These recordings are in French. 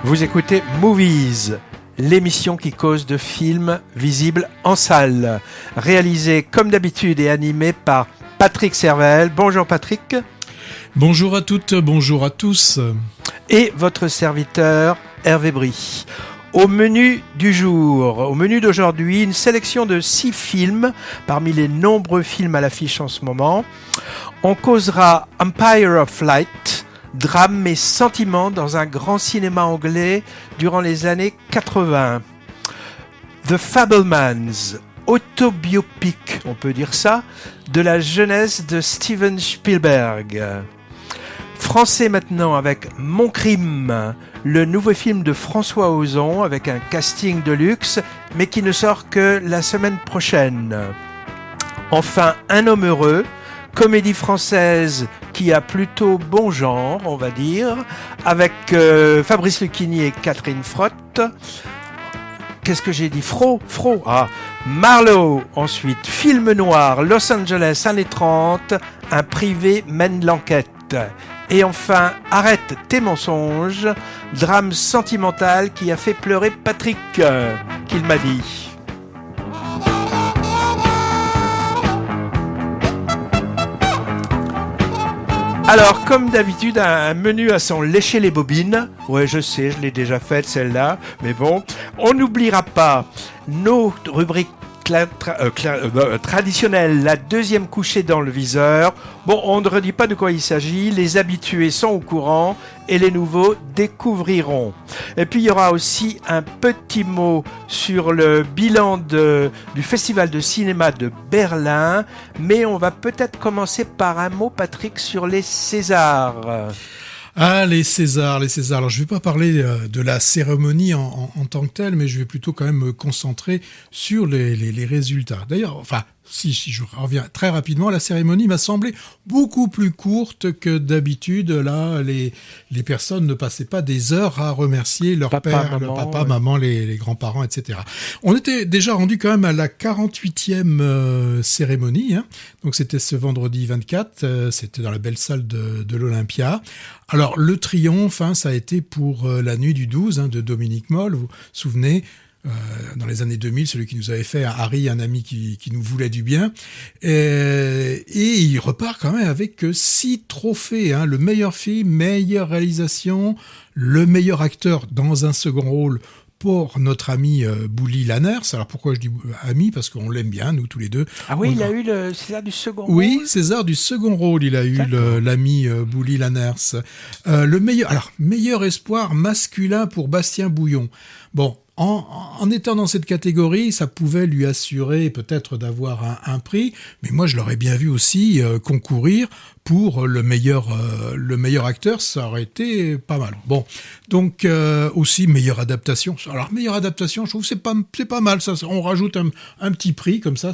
Vous écoutez Movies, l'émission qui cause de films visibles en salle, réalisée comme d'habitude et animée par Patrick Servel. Bonjour Patrick. Bonjour à toutes, bonjour à tous. Et votre serviteur Hervé Brie. Au menu du jour, au menu d'aujourd'hui, une sélection de 6 films parmi les nombreux films à l'affiche en ce moment. On causera Empire of Light, drame et sentiment dans un grand cinéma anglais durant les années 80. The Fabelmans, autobiopic, on peut dire ça, de la jeunesse de Steven Spielberg. Français maintenant avec Mon Crime, le nouveau film de François Ozon avec un casting de luxe, mais qui ne sort que la semaine prochaine. Enfin, Un homme heureux, comédie française qui a plutôt bon genre, on va dire, avec Fabrice Lucchini et Catherine Frotte. Qu'est-ce que j'ai dit? Fro. Marlowe, ensuite, film noir, Los Angeles, années 30, un privé mène l'enquête. Et enfin, Arrête tes mensonges, drame sentimental qui a fait pleurer Patrick, qu'il m'a dit. Alors, comme d'habitude, un menu à son lécher les bobines. Ouais, je sais, je l'ai déjà faite celle-là, mais bon, on n'oubliera pas nos rubriques traditionnelle, la deuxième couchée dans le viseur. Bon, on ne redit pas de quoi il s'agit, les habitués sont au courant et les nouveaux découvriront. Et puis il y aura aussi un petit mot sur le bilan du Festival de cinéma de Berlin, mais on va peut-être commencer par un mot, Patrick, sur les Césars. Ah, les Césars. Alors, je vais pas parler de la cérémonie en tant que telle, mais je vais plutôt quand même me concentrer sur les résultats. D'ailleurs, si je reviens très rapidement, la cérémonie m'a semblé beaucoup plus courte que d'habitude. Là, les personnes ne passaient pas des heures à remercier leur père, le papa, maman, les grands-parents, etc. On était déjà rendu quand même à la 48e cérémonie, hein. Donc c'était ce vendredi 24, c'était dans la belle salle de l'Olympia. Alors le triomphe, ça a été pour la nuit du 12 de Dominique Moll, vous vous souvenez, dans les années 2000, celui qui nous avait fait Harry, un ami qui nous voulait du bien. Et il repart quand même avec 6 trophées, le meilleur film, meilleure réalisation, le meilleur acteur dans un second rôle pour notre ami Bouli Lanners. Alors pourquoi je dis ami? Parce qu'on l'aime bien, nous tous les deux. Ah oui, il a eu le César du second rôle. Oui, César du second rôle, il a eu l'ami Bouli Lanners. Le meilleur espoir masculin pour Bastien Bouillon. Bon, en étant dans cette catégorie, ça pouvait lui assurer peut-être d'avoir un prix, mais moi je l'aurais bien vu aussi concourir pour le meilleur acteur, ça aurait été pas mal. Bon, donc aussi meilleure adaptation. Alors meilleure adaptation, je trouve c'est pas mal. Ça, on rajoute un petit prix comme ça,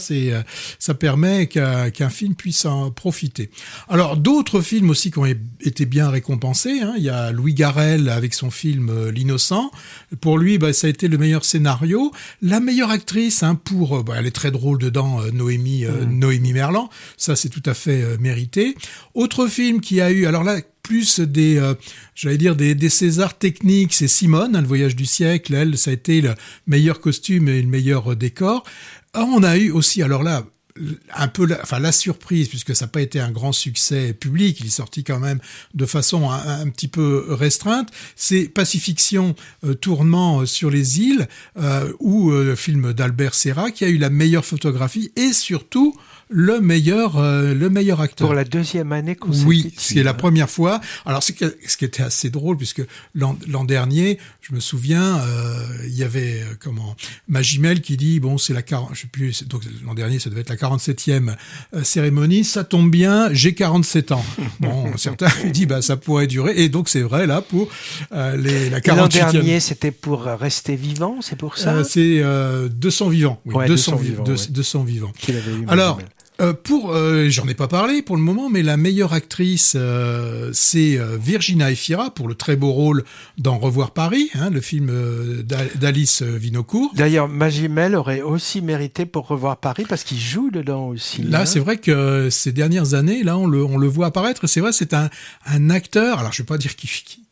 ça permet qu'un film puisse en profiter. Alors d'autres films aussi qui ont été bien récompensés. Il y a Louis Garrel avec son film L'Innocent. Pour lui, ça a été le meilleur scénario. La meilleure actrice, pour elle est très drôle dedans, Noémie Merlan. Ça c'est tout à fait mérité. Autre film qui a eu, alors là, plus des Césars techniques, c'est Simone, le voyage du siècle. Elle, ça a été le meilleur costume et le meilleur décor. On a eu aussi, alors là, un peu la surprise, puisque ça n'a pas été un grand succès public, il est sorti quand même de façon un petit peu restreinte, c'est Pacifiction, tournant sur les îles, ou le film d'Albert Serra, qui a eu la meilleure photographie et surtout le meilleur acteur. Pour la deuxième année consécutive. Oui, c'est la première fois. Alors, ce qui était assez drôle, puisque l'an dernier, je me souviens, il y avait, Magimel qui dit, c'est je sais plus, donc l'an dernier, ça devait être la 47e cérémonie, ça tombe bien, j'ai 47 ans. Bon, certains lui disent, ça pourrait durer, et donc c'est vrai, là, pour la 48e. L'an dernier, c'était pour rester vivant, c'est pour ça? C'est 200 vivants. Oui, ouais, 200 vivants. Qu'il avait eu, alors, j'en ai pas parlé pour le moment, mais la meilleure actrice, c'est Virginia Efira pour le très beau rôle dans Revoir Paris, le film d'Alice Vinocourt. D'ailleurs, Magimel aurait aussi mérité pour Revoir Paris parce qu'il joue dedans aussi. Là, c'est vrai que ces dernières années, là, on le voit apparaître. C'est vrai, c'est un acteur. Alors, je vais pas dire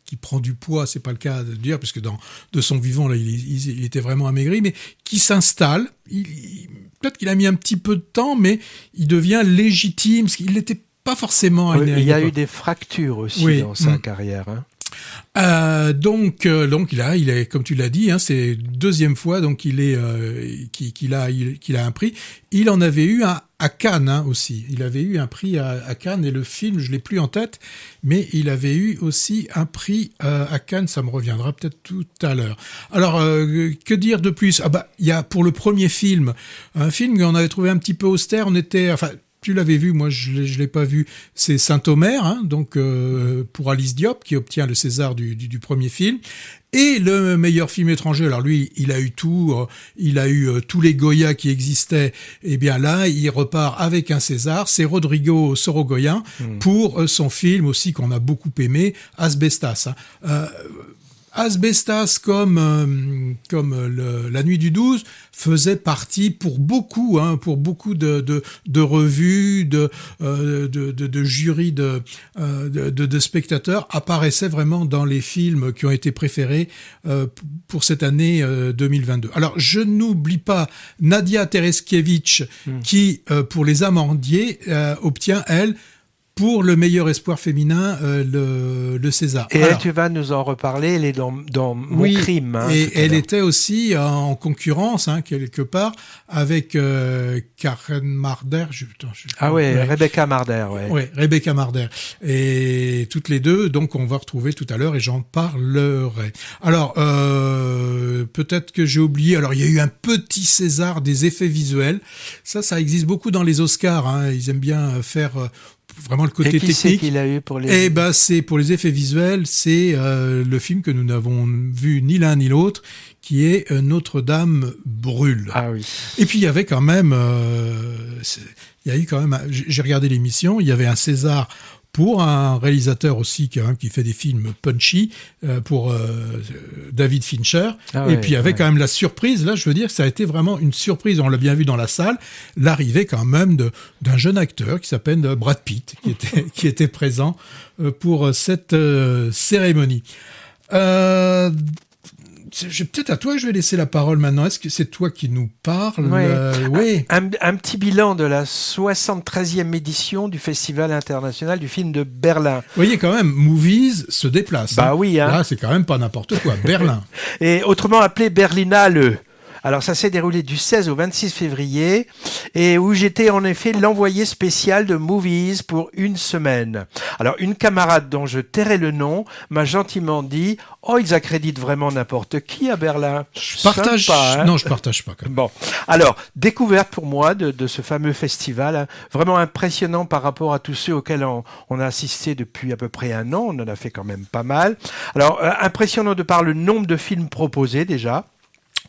qui prend du poids, c'est pas le cas de dire, puisque de son vivant, là, il était vraiment amaigri, mais qui s'installe. Peut-être qu'il a mis un petit peu de temps, mais il devient légitime, parce qu'il n'était pas forcément... Oui, il y a eu des fractures aussi dans sa carrière. Donc il a, comme tu l'as dit, c'est deuxième fois donc qu'il a un prix. Il en avait eu un à Cannes aussi. Il avait eu un prix à Cannes et le film je l'ai plus en tête, mais il avait eu aussi un prix à Cannes. Ça me reviendra peut-être tout à l'heure. Alors que dire de plus ? Il y a pour le premier film un film qu'on avait trouvé un petit peu austère. Tu l'avais vu, moi je l'ai pas vu. C'est Saint-Omer, donc pour Alice Diop qui obtient le César du premier film. Et le meilleur film étranger. Alors lui, il a eu tout, il a eu tous les Goya qui existaient. Et bien là, il repart avec un César. C'est Rodrigo Sorogoyen pour son film aussi qu'on a beaucoup aimé, Asbestas. Asbestas comme La Nuit du 12 faisait partie pour beaucoup de revues, de jurys de spectateurs, apparaissait vraiment dans les films qui ont été préférés pour cette année 2022. Alors je n'oublie pas Nadia Tereskevich qui pour Les Amandiers obtient elle pour le meilleur espoir féminin, le César. Et alors, tu vas nous en reparler, elle est dans Mon Crime. Et elle était aussi en concurrence, quelque part, avec Karen Marder. Rebecca Marder. Oui, Rebecca Marder. Et toutes les deux, donc on va retrouver tout à l'heure et j'en parlerai. Alors, peut-être que j'ai oublié, alors il y a eu un petit César des effets visuels. Ça existe beaucoup dans les Oscars. Ils aiment bien faire... vraiment le côté technique. Et qui c'est qu'il a eu pour les... c'est pour les effets visuels, c'est le film que nous n'avons vu ni l'un ni l'autre, qui est Notre-Dame brûle. Ah oui. Et puis il y avait quand même, j'ai regardé l'émission, il y avait un César pour un réalisateur aussi qui fait des films punchy, pour David Fincher. Et puis il y avait quand même la surprise, là je veux dire ça a été vraiment une surprise, on l'a bien vu dans la salle, l'arrivée quand même d'un jeune acteur qui s'appelle Brad Pitt, qui était présent pour cette cérémonie. Peut-être à toi que je vais laisser la parole maintenant. Est-ce que c'est toi qui nous parles ? Oui. Un petit bilan de la 73e édition du Festival international du film de Berlin. Vous voyez quand même, Movies se déplace. Oui. Là, c'est quand même pas n'importe quoi. Berlin. Et autrement appelé Berlinale. Alors ça s'est déroulé du 16 au 26 février et où j'étais en effet l'envoyé spécial de Movies pour une semaine. Alors une camarade dont je tairai le nom m'a gentiment dit « Oh, ils accréditent vraiment n'importe qui à Berlin. » Je partage pas. Non, je partage pas. Quand même. Bon, alors découverte pour moi de ce fameux festival, vraiment impressionnant par rapport à tous ceux auxquels on a assisté depuis à peu près un an. On en a fait quand même pas mal. Alors impressionnant de par le nombre de films proposés déjà.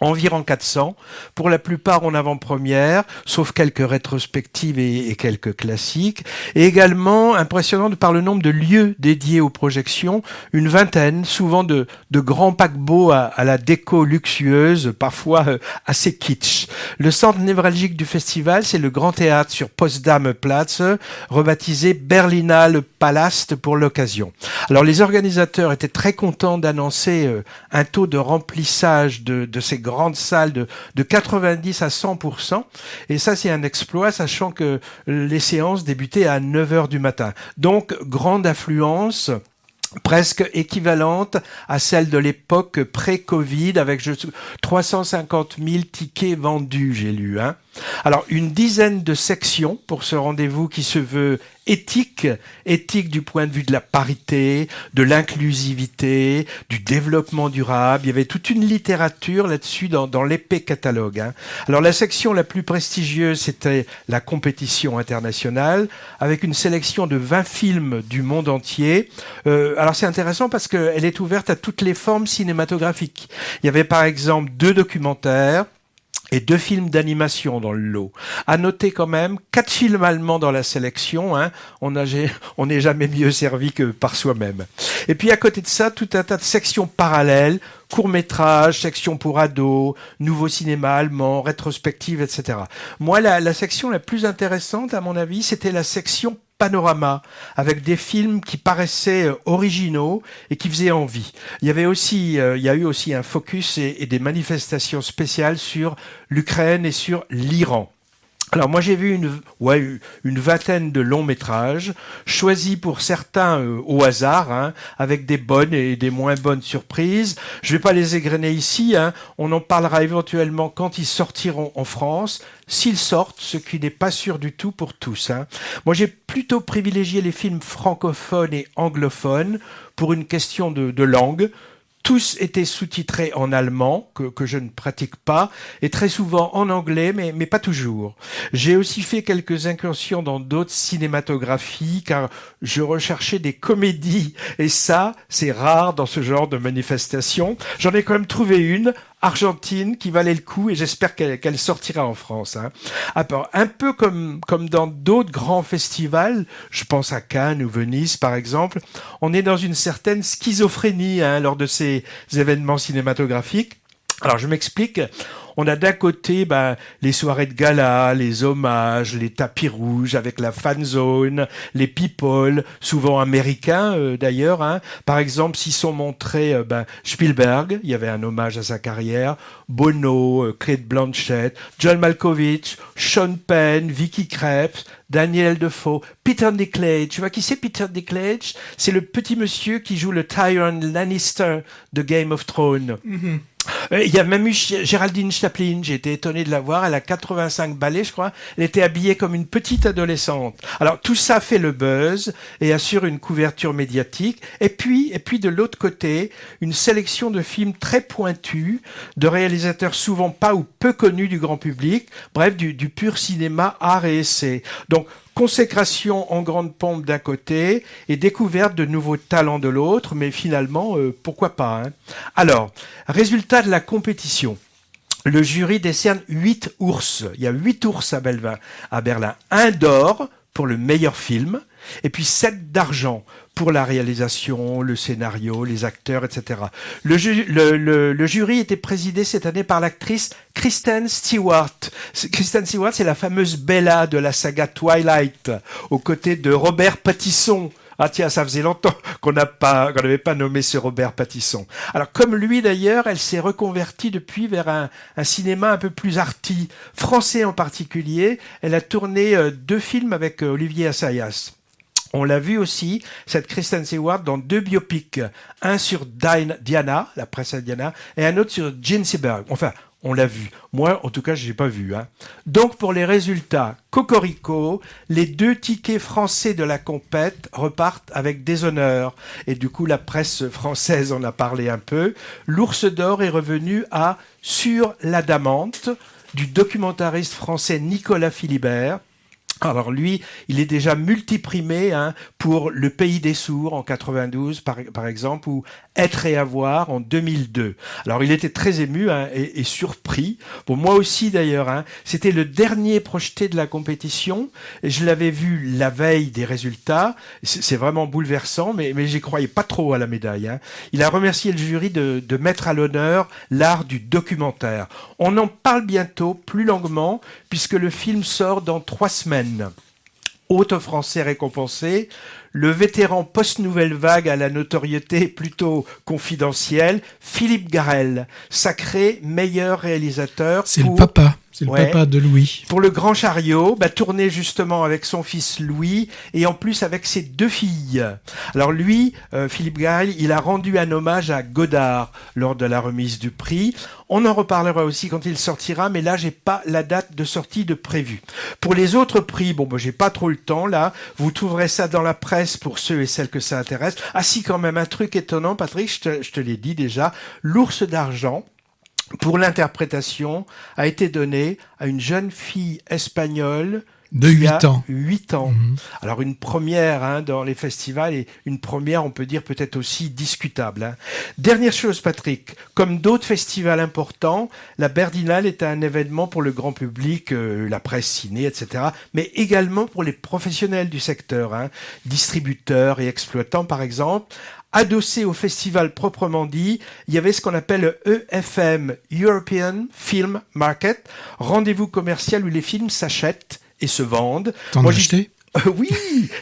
Environ 400, pour la plupart en avant-première, sauf quelques rétrospectives et quelques classiques. Et également impressionnant de par le nombre de lieux dédiés aux projections, une vingtaine, souvent de grands paquebots à la déco luxueuse, parfois assez kitsch. Le centre névralgique du festival, c'est le Grand Théâtre sur Potsdamer-Platz, rebaptisé Berlinale Palast pour l'occasion. Alors les organisateurs étaient très contents d'annoncer un taux de remplissage de ces grandes salles de 90 à 100%. Et ça, c'est un exploit, sachant que les séances débutaient à 9h du matin. Donc, grande affluence, presque équivalente à celle de l'époque pré-Covid, avec 350 000 tickets vendus, j'ai lu. Alors, une dizaine de sections pour ce rendez-vous qui se veut éthique du point de vue de la parité, de l'inclusivité, du développement durable. Il y avait toute une littérature là-dessus dans l'épais catalogue. Alors, la section la plus prestigieuse, c'était la compétition internationale, avec une sélection de 20 films du monde entier. Alors, c'est intéressant parce qu'elle est ouverte à toutes les formes cinématographiques. Il y avait par exemple 2 documentaires, et 2 films d'animation dans le lot. À noter quand même 4 films allemands dans la sélection. On n'est jamais mieux servi que par soi-même. Et puis à côté de ça, tout un tas de sections parallèles, courts-métrages, sections pour ados, nouveau cinéma allemand, rétrospective, etc. Moi, la section la plus intéressante, à mon avis, c'était la section panorama, avec des films qui paraissaient originaux et qui faisaient envie. Il y a eu aussi un focus et des manifestations spéciales sur l'Ukraine et sur l'Iran. Alors moi j'ai vu une vingtaine de longs métrages, choisis pour certains au hasard, avec des bonnes et des moins bonnes surprises. Je vais pas les égrener ici, on en parlera éventuellement quand ils sortiront en France, s'ils sortent, ce qui n'est pas sûr du tout pour tous. Moi j'ai plutôt privilégié les films francophones et anglophones pour une question de langue. Tous étaient sous-titrés en allemand, que je ne pratique pas, et très souvent en anglais, mais pas toujours. J'ai aussi fait quelques incursions dans d'autres cinématographies, car je recherchais des comédies, et ça, c'est rare dans ce genre de manifestation. J'en ai quand même trouvé une, argentine, qui valait le coup, et j'espère qu'elle sortira en France. Alors, un peu comme dans d'autres grands festivals, je pense à Cannes ou Venise par exemple, on est dans une certaine schizophrénie lors de ces événements cinématographiques. Alors je m'explique. On a d'un côté les soirées de gala, les hommages, les tapis rouges avec la fan zone, les people, souvent américains d'ailleurs. Par exemple, s'ils sont montrés Spielberg, il y avait un hommage à sa carrière, Bono, Cate Blanchett, John Malkovich, Sean Penn, Vicky Krieps, Daniel Defoe, Peter Dinklage. Tu vois qui c'est Peter Dinklage? C'est le petit monsieur qui joue le Tyrion Lannister de Game of Thrones. Mm-hmm. Il y a même eu Géraldine Chaplin, j'ai été étonné de la voir, elle a 85 balais je crois, elle était habillée comme une petite adolescente. Alors tout ça fait le buzz et assure une couverture médiatique, et puis de l'autre côté, une sélection de films très pointus, de réalisateurs souvent pas ou peu connus du grand public, bref du pur cinéma art et essai. Donc consécration en grande pompe d'un côté et découverte de nouveaux talents de l'autre, mais finalement, pourquoi pas. Alors, résultat de la compétition. Le jury décerne 8 ours. Il y a 8 ours à Berlin. 1 d'or pour le meilleur film, et puis 7 d'argent pour la réalisation, le scénario, les acteurs, etc. Le jury était présidé cette année par l'actrice Kristen Stewart. Kristen Stewart, c'est la fameuse Bella de la saga Twilight, aux côtés de Robert Pattinson. Ah tiens, ça faisait longtemps qu'on n'avait pas nommé ce Robert Pattinson. Alors comme lui d'ailleurs, elle s'est reconvertie depuis vers un cinéma un peu plus arty, français en particulier. Elle a tourné 2 films avec Olivier Assayas. On l'a vu aussi, cette Kristen Stewart, dans 2 biopics. Un sur Diana, la princesse Diana, et un autre sur Jean Seberg. Enfin, on l'a vu. Moi, en tout cas, je l'ai pas vu. Donc, pour les résultats, cocorico, les 2 tickets français de la compète repartent avec des honneurs. Et du coup, la presse française en a parlé un peu. L'Ours d'Or est revenu à Sur l'Adamante, du documentariste français Nicolas Philibert. Alors lui, il est déjà multiprimé pour Le Pays des Sourds en 92 par exemple, ou Être et avoir en 2002. Alors il était très ému et surpris. Bon, moi aussi d'ailleurs. C'était le dernier projeté de la compétition. Et je l'avais vu la veille des résultats. C'est vraiment bouleversant, mais j'y croyais pas trop à la médaille. Il a remercié le jury de mettre à l'honneur l'art du documentaire. On en parle bientôt, plus longuement, puisque le film sort dans 3 semaines. Autre français récompensé, le vétéran post-nouvelle vague à la notoriété plutôt confidentielle, Philippe Garrel, sacré meilleur réalisateur. C'est le papa. C'est le papa de Louis. Pour Le Grand Chariot, tourné justement avec son fils Louis et en plus avec ses 2 filles. Alors lui, Philippe Garrel, il a rendu un hommage à Godard lors de la remise du prix. On en reparlera aussi quand il sortira, mais là, j'ai pas la date de sortie de prévue. Pour les autres prix, j'ai pas trop le temps là. Vous trouverez ça dans la presse pour ceux et celles que ça intéresse. Ah si, quand même, un truc étonnant, Patrick, je te l'ai dit déjà. L'Ours d'Argent, pour l'interprétation, a été donné à une jeune fille espagnole de 8 ans. 8 ans. Mmh. Alors une première dans les festivals, et une première, on peut dire peut-être aussi discutable. Dernière chose, Patrick, comme d'autres festivals importants, la Berlinale est un événement pour le grand public, la presse ciné, etc., mais également pour les professionnels du secteur, distributeurs et exploitants par exemple. Adossé au festival proprement dit, il y avait ce qu'on appelle le EFM, European Film Market, rendez-vous commercial où les films s'achètent et se vendent. T'en as acheté ? Oui,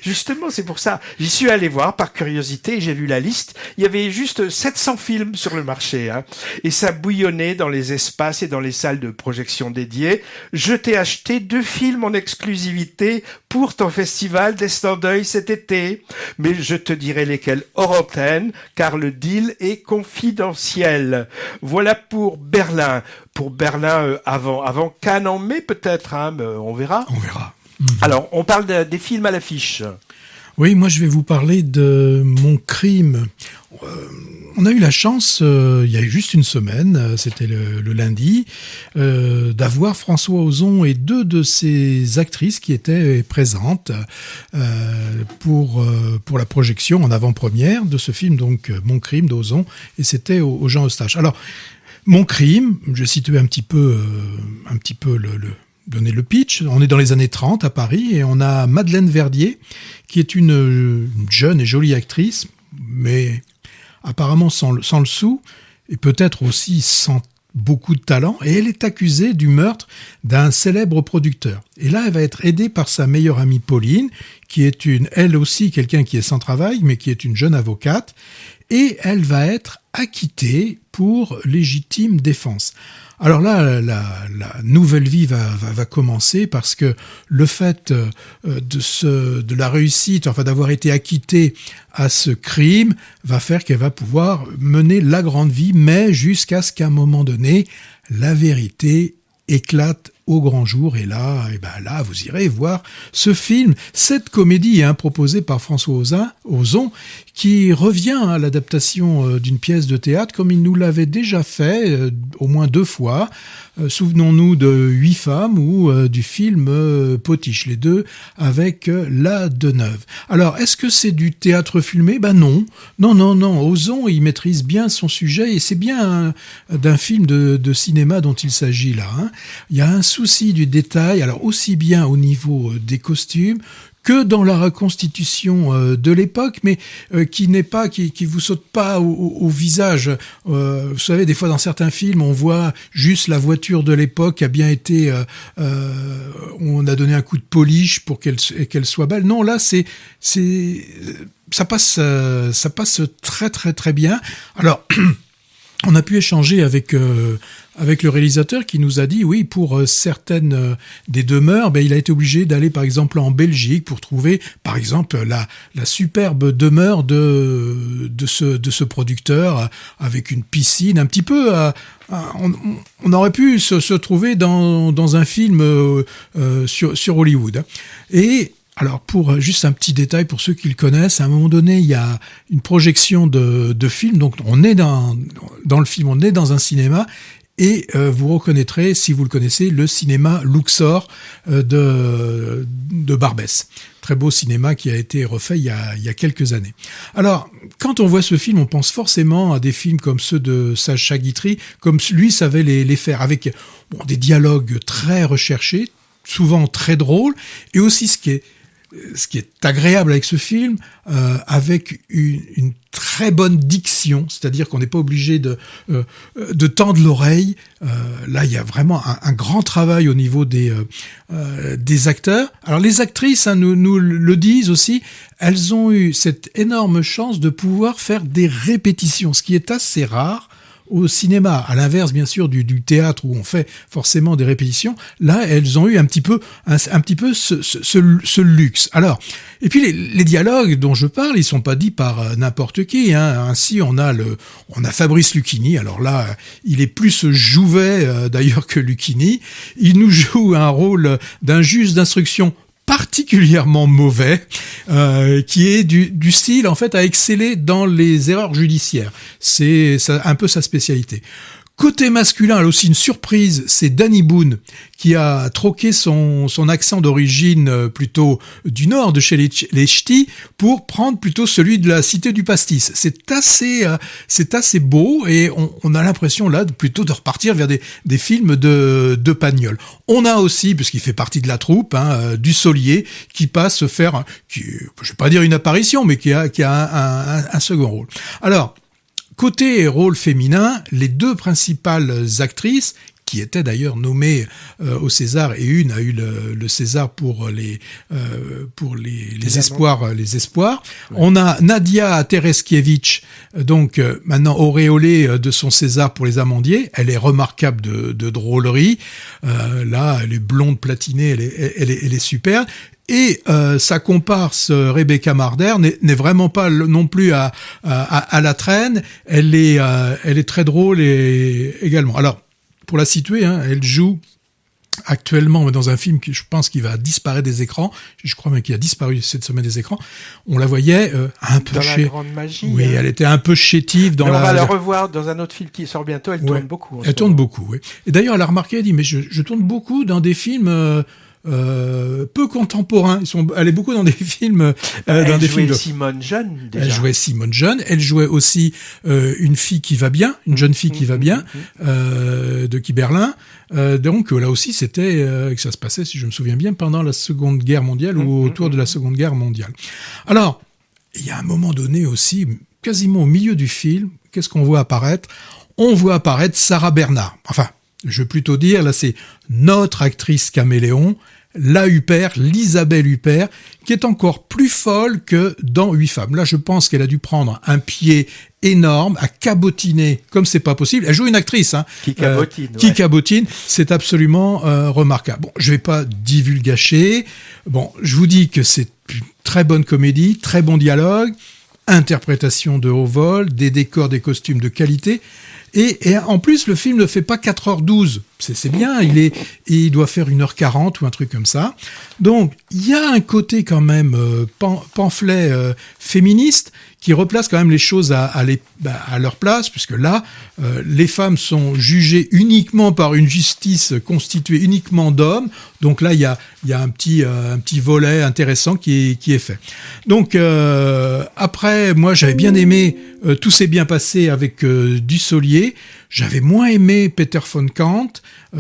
justement, c'est pour ça. J'y suis allé voir par curiosité, j'ai vu la liste. Il y avait juste 700 films sur le marché, hein. Et ça bouillonnait dans les espaces et dans les salles de projection dédiées. Je t'ai acheté 2 films en exclusivité pour ton festival d'Estin d'Oeil cet été. Mais je te dirai lesquels hors antenne, car le deal est confidentiel. Voilà pour Berlin. Pour Berlin avant Cannes en mai peut-être, hein, on verra. On verra. Alors, on parle des films à l'affiche. Oui, moi je vais vous parler de Mon crime. On a eu la chance, il y a juste une semaine, c'était le lundi, d'avoir François Ozon et 2 de ses actrices qui étaient présentes pour la projection en avant-première de ce film, donc Mon crime d'Ozon, et c'était au Jean Eustache. Alors, Mon crime, je vais situer un petit peu donner le pitch. On est dans les années 30 à Paris et on a Madeleine Verdier qui est une jeune et jolie actrice, mais apparemment sans le sou et peut-être aussi sans beaucoup de talent, et elle est accusée du meurtre d'un célèbre producteur. Et là, elle va être aidée par sa meilleure amie Pauline, qui est elle aussi quelqu'un qui est sans travail, mais qui est une jeune avocate, et elle va être acquittée pour légitime défense. Alors là, la nouvelle vie va commencer parce que le fait de la réussite, enfin d'avoir été acquittée à ce crime, va faire qu'elle va pouvoir mener la grande vie, mais jusqu'à ce qu'à un moment donné, la vérité éclate au grand jour. Et là, vous irez voir ce film, cette comédie proposée par François Ozon, qui revient à l'adaptation d'une pièce de théâtre comme il nous l'avait déjà fait au moins 2 fois. Souvenons-nous de 8 femmes ou du film Potiche, les 2 avec la Deneuve. Alors, est-ce que c'est du théâtre filmé ? Non. Ozon, il maîtrise bien son sujet et c'est bien d'un film de cinéma dont il s'agit là. Il y a un souci du détail, alors aussi bien au niveau des costumes que dans la reconstitution de l'époque, mais qui vous saute pas au visage. Vous savez, des fois dans certains films, on voit juste la voiture de l'époque qui a bien été, on a donné un coup de polish pour qu'elle soit belle. Non, là, ça passe très très très bien. Alors. On a pu échanger avec le réalisateur qui nous a dit, oui, pour certaines des demeures, il a été obligé d'aller par exemple en Belgique pour trouver par exemple la superbe demeure de ce producteur avec une piscine un petit peu. On aurait pu se trouver dans un film sur Hollywood. Et alors, pour juste un petit détail pour ceux qui le connaissent, à un moment donné, il y a une projection de film. Donc, on est dans le film, on est dans un cinéma. Et vous reconnaîtrez, si vous le connaissez, le cinéma Luxor de Barbès. Très beau cinéma qui a été refait il y a quelques années. Alors, quand on voit ce film, on pense forcément à des films comme ceux de Sacha Guitry, comme lui savait les faire, avec des dialogues très recherchés, souvent très drôles, et aussi ce qui est agréable avec ce film, avec une très bonne diction, c'est-à-dire qu'on n'est pas obligé de tendre l'oreille. Là, il y a vraiment un grand travail au niveau des acteurs. Alors, les actrices nous le disent aussi, elles ont eu cette énorme chance de pouvoir faire des répétitions, ce qui est assez rare au cinéma, à l'inverse bien sûr du théâtre où on fait forcément des répétitions. Là, elles ont eu un petit peu ce luxe. Alors, et puis les dialogues dont je parle, ils sont pas dits par n'importe qui. Ainsi, on a Fabrice Lucchini. Alors là, il est plus Jouvet d'ailleurs que Lucchini. Il nous joue un rôle d'un juge d'instruction particulièrement mauvais, qui est du style en fait à exceller dans les erreurs judiciaires. C'est un peu sa spécialité. Côté masculin, elle a aussi une surprise, c'est Danny Boone qui a troqué son accent d'origine plutôt du nord de chez les Ch'tis pour prendre plutôt celui de la cité du pastis. C'est assez beau et on a l'impression là plutôt de repartir vers des films de Pagnol. On a aussi, puisqu'il fait partie de la troupe, du Solier qui passe faire, je vais pas dire une apparition, mais qui a un second rôle. Alors, côté rôle féminin, les 2 principales actrices, qui étaient d'ailleurs nommées au César, et une a eu le César pour les espoirs. Les espoirs. Ouais. On a Nadia Tereskiewicz, donc maintenant auréolée de son César pour Les Amandiers. Elle est remarquable de drôlerie. Là, elle est blonde platinée, elle est super. Et sa comparse Rebecca Marder n'est vraiment pas non plus à la traîne. Elle est très drôle également. Alors, pour la situer, elle joue actuellement dans un film qui, je pense, qui va disparaître des écrans. Je crois même qu'il a disparu cette semaine des écrans. On la voyait un peu dans la grande magie. Oui, elle était un peu chétive dans on va la revoir dans un autre film qui sort bientôt. Elle tourne beaucoup. Elle tourne beaucoup, oui. Et d'ailleurs, elle a remarqué, elle dit, mais je tourne beaucoup dans des films peu contemporains. Elle est beaucoup dans des films. Elle jouait Simone Jeune, déjà. Elle jouait Simone Jeune. Elle jouait aussi une fille qui va bien, une jeune fille qui va bien, de Guy Berlin. Donc là aussi, c'était que ça se passait, si je me souviens bien, pendant la Seconde Guerre mondiale ou autour de la Seconde Guerre mondiale. Alors, il y a un moment donné aussi, quasiment au milieu du film, qu'est-ce qu'on voit apparaître ? On voit apparaître Sarah Bernard. Enfin, je veux plutôt dire, là, c'est notre actrice caméléon, la Huppert, l'Isabelle Huppert, qui est encore plus folle que dans 8 femmes. Là, je pense qu'elle a dû prendre un pied énorme, à cabotiner comme c'est pas possible. Elle joue une actrice, qui cabotine. Qui cabotine, c'est absolument remarquable. Bon, je vais pas divulgacher. Bon, je vous dis que c'est une très bonne comédie, très bon dialogue, interprétation de haut vol, des décors, des costumes de qualité. Et en plus, le film ne fait pas 4h12. C'est bien, il doit faire 1h40 ou un truc comme ça. Donc, il y a un côté quand même pamphlet féministe qui replace quand même les choses à leur place, puisque là, les femmes sont jugées uniquement par une justice constituée uniquement d'hommes. Donc là, il y a un petit volet intéressant qui est fait. Donc, après, moi, j'avais bien aimé Tout s'est bien passé avec Dussolier. J'avais moins aimé Peter von Kant,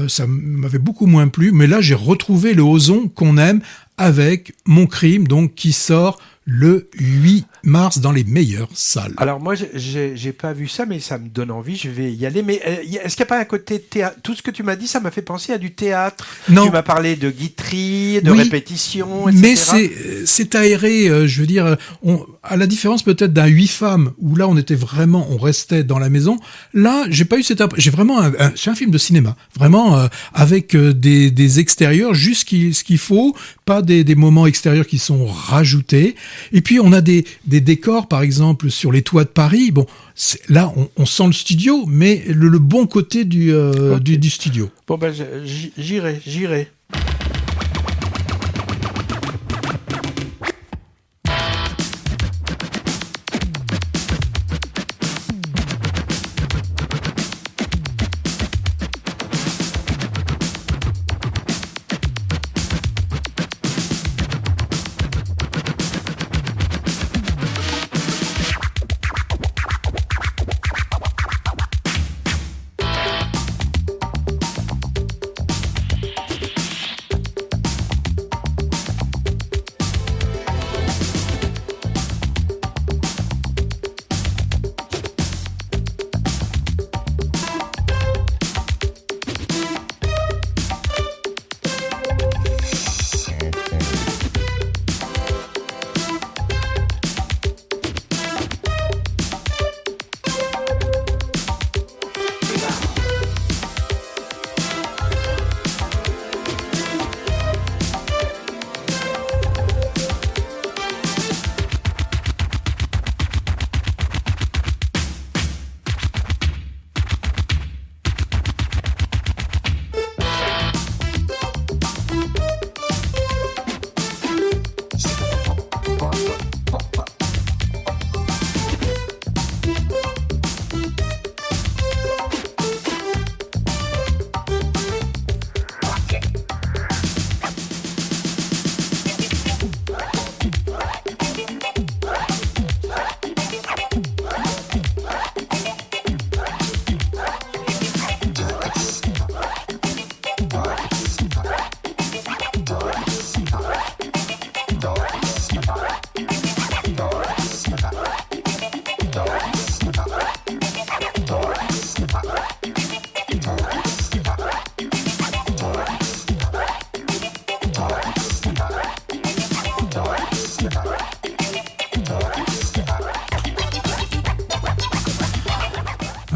ça m'avait beaucoup moins plu, mais là j'ai retrouvé le Ozon qu'on aime avec Mon Crime, donc qui sort le 8 mars dans les meilleures salles. Alors moi, j'ai pas vu ça, mais ça me donne envie, je vais y aller. Mais est-ce qu'il n'y a pas un côté théâtre ? Tout ce que tu m'as dit, ça m'a fait penser à du théâtre. Non. Tu m'as parlé de guiterie, de répétition, etc. Mais c'est aéré, je veux dire, à la différence peut-être d'un 8 femmes, où là on restait dans la maison. Là, j'ai pas eu cette impression. J'ai vraiment c'est un film de cinéma, vraiment avec des extérieurs, juste ce qu'il faut, pas des moments extérieurs qui sont rajoutés. Et puis on a des décors, par exemple, sur les toits de Paris. Bon, là, on sent le studio, mais le bon côté du studio. Bon, ben, j'irai.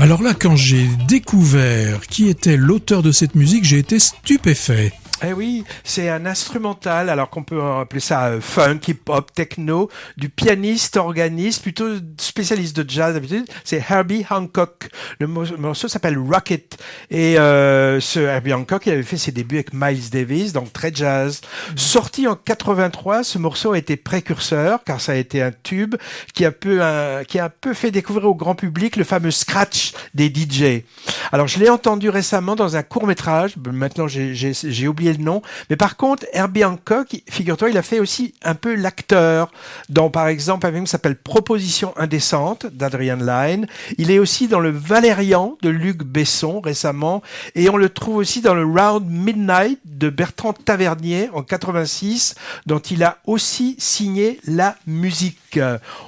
Alors là, quand j'ai découvert qui était l'auteur de cette musique, j'ai été stupéfait. Eh oui, c'est un instrumental, alors qu'on peut appeler ça funk, hip-hop, techno, du pianiste, organiste, plutôt spécialiste de jazz d'habitude, c'est Herbie Hancock. Le morceau s'appelle Rocket. Et ce Herbie Hancock, il avait fait ses débuts avec Miles Davis, donc très jazz. Sorti en 83, ce morceau a été précurseur, car ça a été un tube qui a un peu fait découvrir au grand public le fameux scratch des DJ. Alors je l'ai entendu récemment dans un court-métrage, maintenant j'ai oublié le nom, mais par contre Herbie Hancock, figure-toi, il a fait aussi un peu l'acteur dans, par exemple, un film qui s'appelle Proposition indécente d'Adrian Lyne. Il est aussi dans le Valérian de Luc Besson récemment, et on le trouve aussi dans le Round Midnight de Bertrand Tavernier en 86, dont il a aussi signé la musique.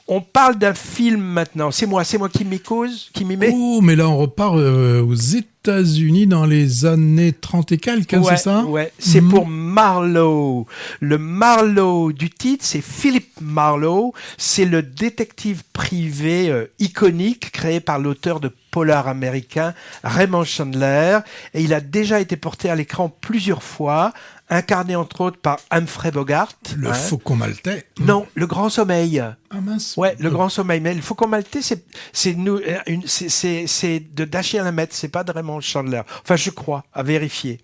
On parle d'un film maintenant. C'est moi qui m'y mets. Oh, mais là on repart aux États-Unis dans les années 30 et quelques, ouais, c'est ça? Ouais, c'est pour Marlowe. Le Marlowe du titre, c'est Philip Marlowe. C'est le détective privé iconique créé par l'auteur de polar américain Raymond Chandler. Et il a déjà été porté à l'écran plusieurs fois, incarné entre autres par Humphrey Bogart. Le Faucon Maltais. Non, Le Grand Sommeil. Ah mince. Ouais, Le Grand Sommeil. Mais le Faucon Maltais, c'est de Dashiell Hammett, c'est pas de Raymond Chandler. Enfin, je crois, à vérifier.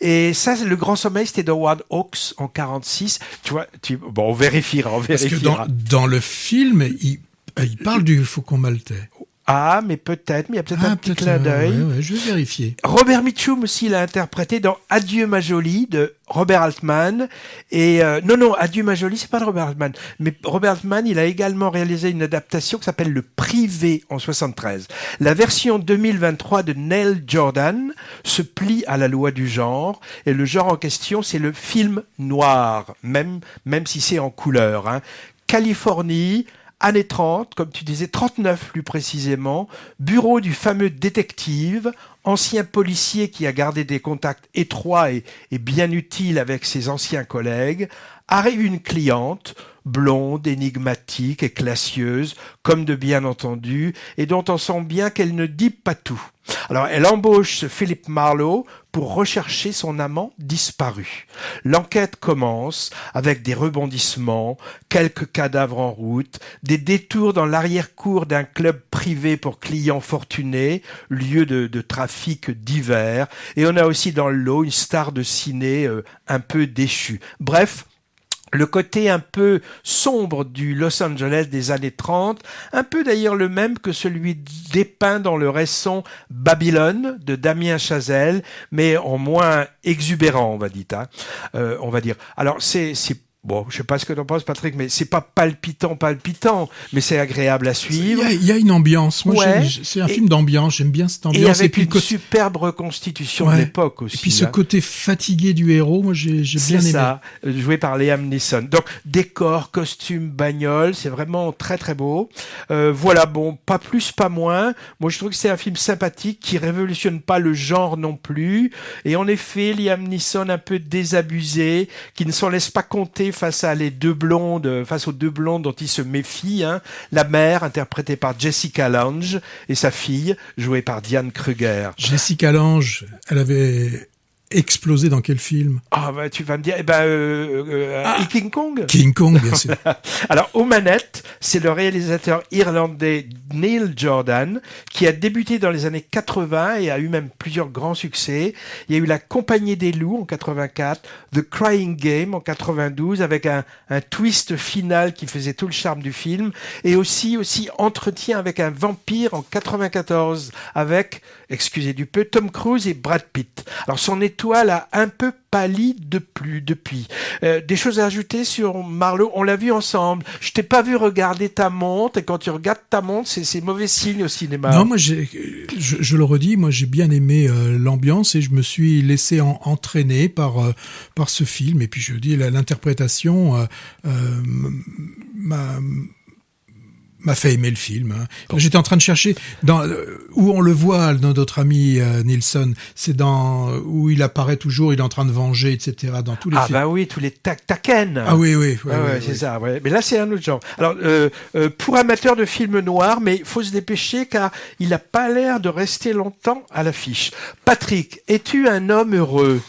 Et ça, Le Grand Sommeil, c'était d'Howard Hawks en 46. Tu vois, bon, on vérifiera. Parce que dans le film, il parle du Faucon Maltais. Ah, mais peut-être, mais il y a peut-être un petit clin d'œil. Ouais, je vais vérifier. Robert Mitchum aussi l'a interprété dans Adieu ma jolie de Robert Altman. Et non, Adieu ma jolie, c'est pas de Robert Altman. Mais Robert Altman, il a également réalisé une adaptation qui s'appelle Le Privé en 73. La version 2023 de Neil Jordan se plie à la loi du genre. Et le genre en question, c'est le film noir, même si c'est en couleur. Hein. Californie, années 30, comme tu disais, 39 plus précisément, bureau du fameux détective, ancien policier qui a gardé des contacts étroits et bien utiles avec ses anciens collègues, arrive une cliente, blonde, énigmatique et classieuse, comme de bien entendu, et dont on sent bien qu'elle ne dit pas tout. Alors, elle embauche ce Philip Marlowe pour rechercher son amant disparu. L'enquête commence avec des rebondissements, quelques cadavres en route, des détours dans l'arrière-cour d'un club privé pour clients fortunés, lieu de trafic divers, et on a aussi dans le lot une star de ciné un peu déchue. Bref, le côté un peu sombre du Los Angeles des années 30, un peu d'ailleurs le même que celui dépeint dans le récent Babylone de Damien Chazelle, mais en moins exubérant, on va dire. Alors c'est bon, je sais pas ce que t'en penses, Patrick, mais c'est pas palpitant, mais c'est agréable à suivre. Il y a une ambiance. Moi, ouais. C'est un film d'ambiance. J'aime bien cette ambiance. Et avec une superbe reconstitution de l'époque aussi. Et puis ce côté fatigué du héros, moi, j'ai bien aimé. C'est ça, joué par Liam Neeson. Donc, décor, costume, bagnole, c'est vraiment très très beau. Voilà, bon, pas plus, pas moins. Moi, je trouve que c'est un film sympathique qui révolutionne pas le genre non plus. Et en effet, Liam Neeson un peu désabusé, qui ne s'en laisse pas compter face aux deux blondes dont il se méfie, hein. La mère, interprétée par Jessica Lange, et sa fille, jouée par Diane Kruger. Jessica Lange, elle avait explosé dans quel film? Ah bah tu vas me dire, King Kong. King Kong, bien sûr. Alors aux manettes, c'est le réalisateur irlandais Neil Jordan qui a débuté dans les années 80 et a eu même plusieurs grands succès. Il y a eu La Compagnie des loups en 84, The Crying Game en 92 avec un twist final qui faisait tout le charme du film, et aussi Entretien avec un vampire en 94 avec, excusez du peu, Tom Cruise et Brad Pitt. Alors son étoile a un peu pâli depuis. Des choses à ajouter sur Marlowe? On l'a vu ensemble. Je t'ai pas vu regarder ta montre, et quand tu regardes ta montre, c'est mauvais signe au cinéma. Non, moi je le redis, moi j'ai bien aimé l'ambiance, et je me suis laissé entraîner par ce film, et puis je dis l'interprétation m'a fait aimer le film. Hein. Bon. J'étais en train de chercher où on le voit, notre ami Nilsson. C'est où il apparaît toujours, il est en train de venger, etc. Dans tous les films. Ah bah oui, tous les Taken. Ah oui, oui. C'est ça. Ouais. Mais là, c'est un autre genre. Alors, pour amateur de films noirs, mais il faut se dépêcher car il n'a pas l'air de rester longtemps à l'affiche. Patrick, es-tu un homme heureux ?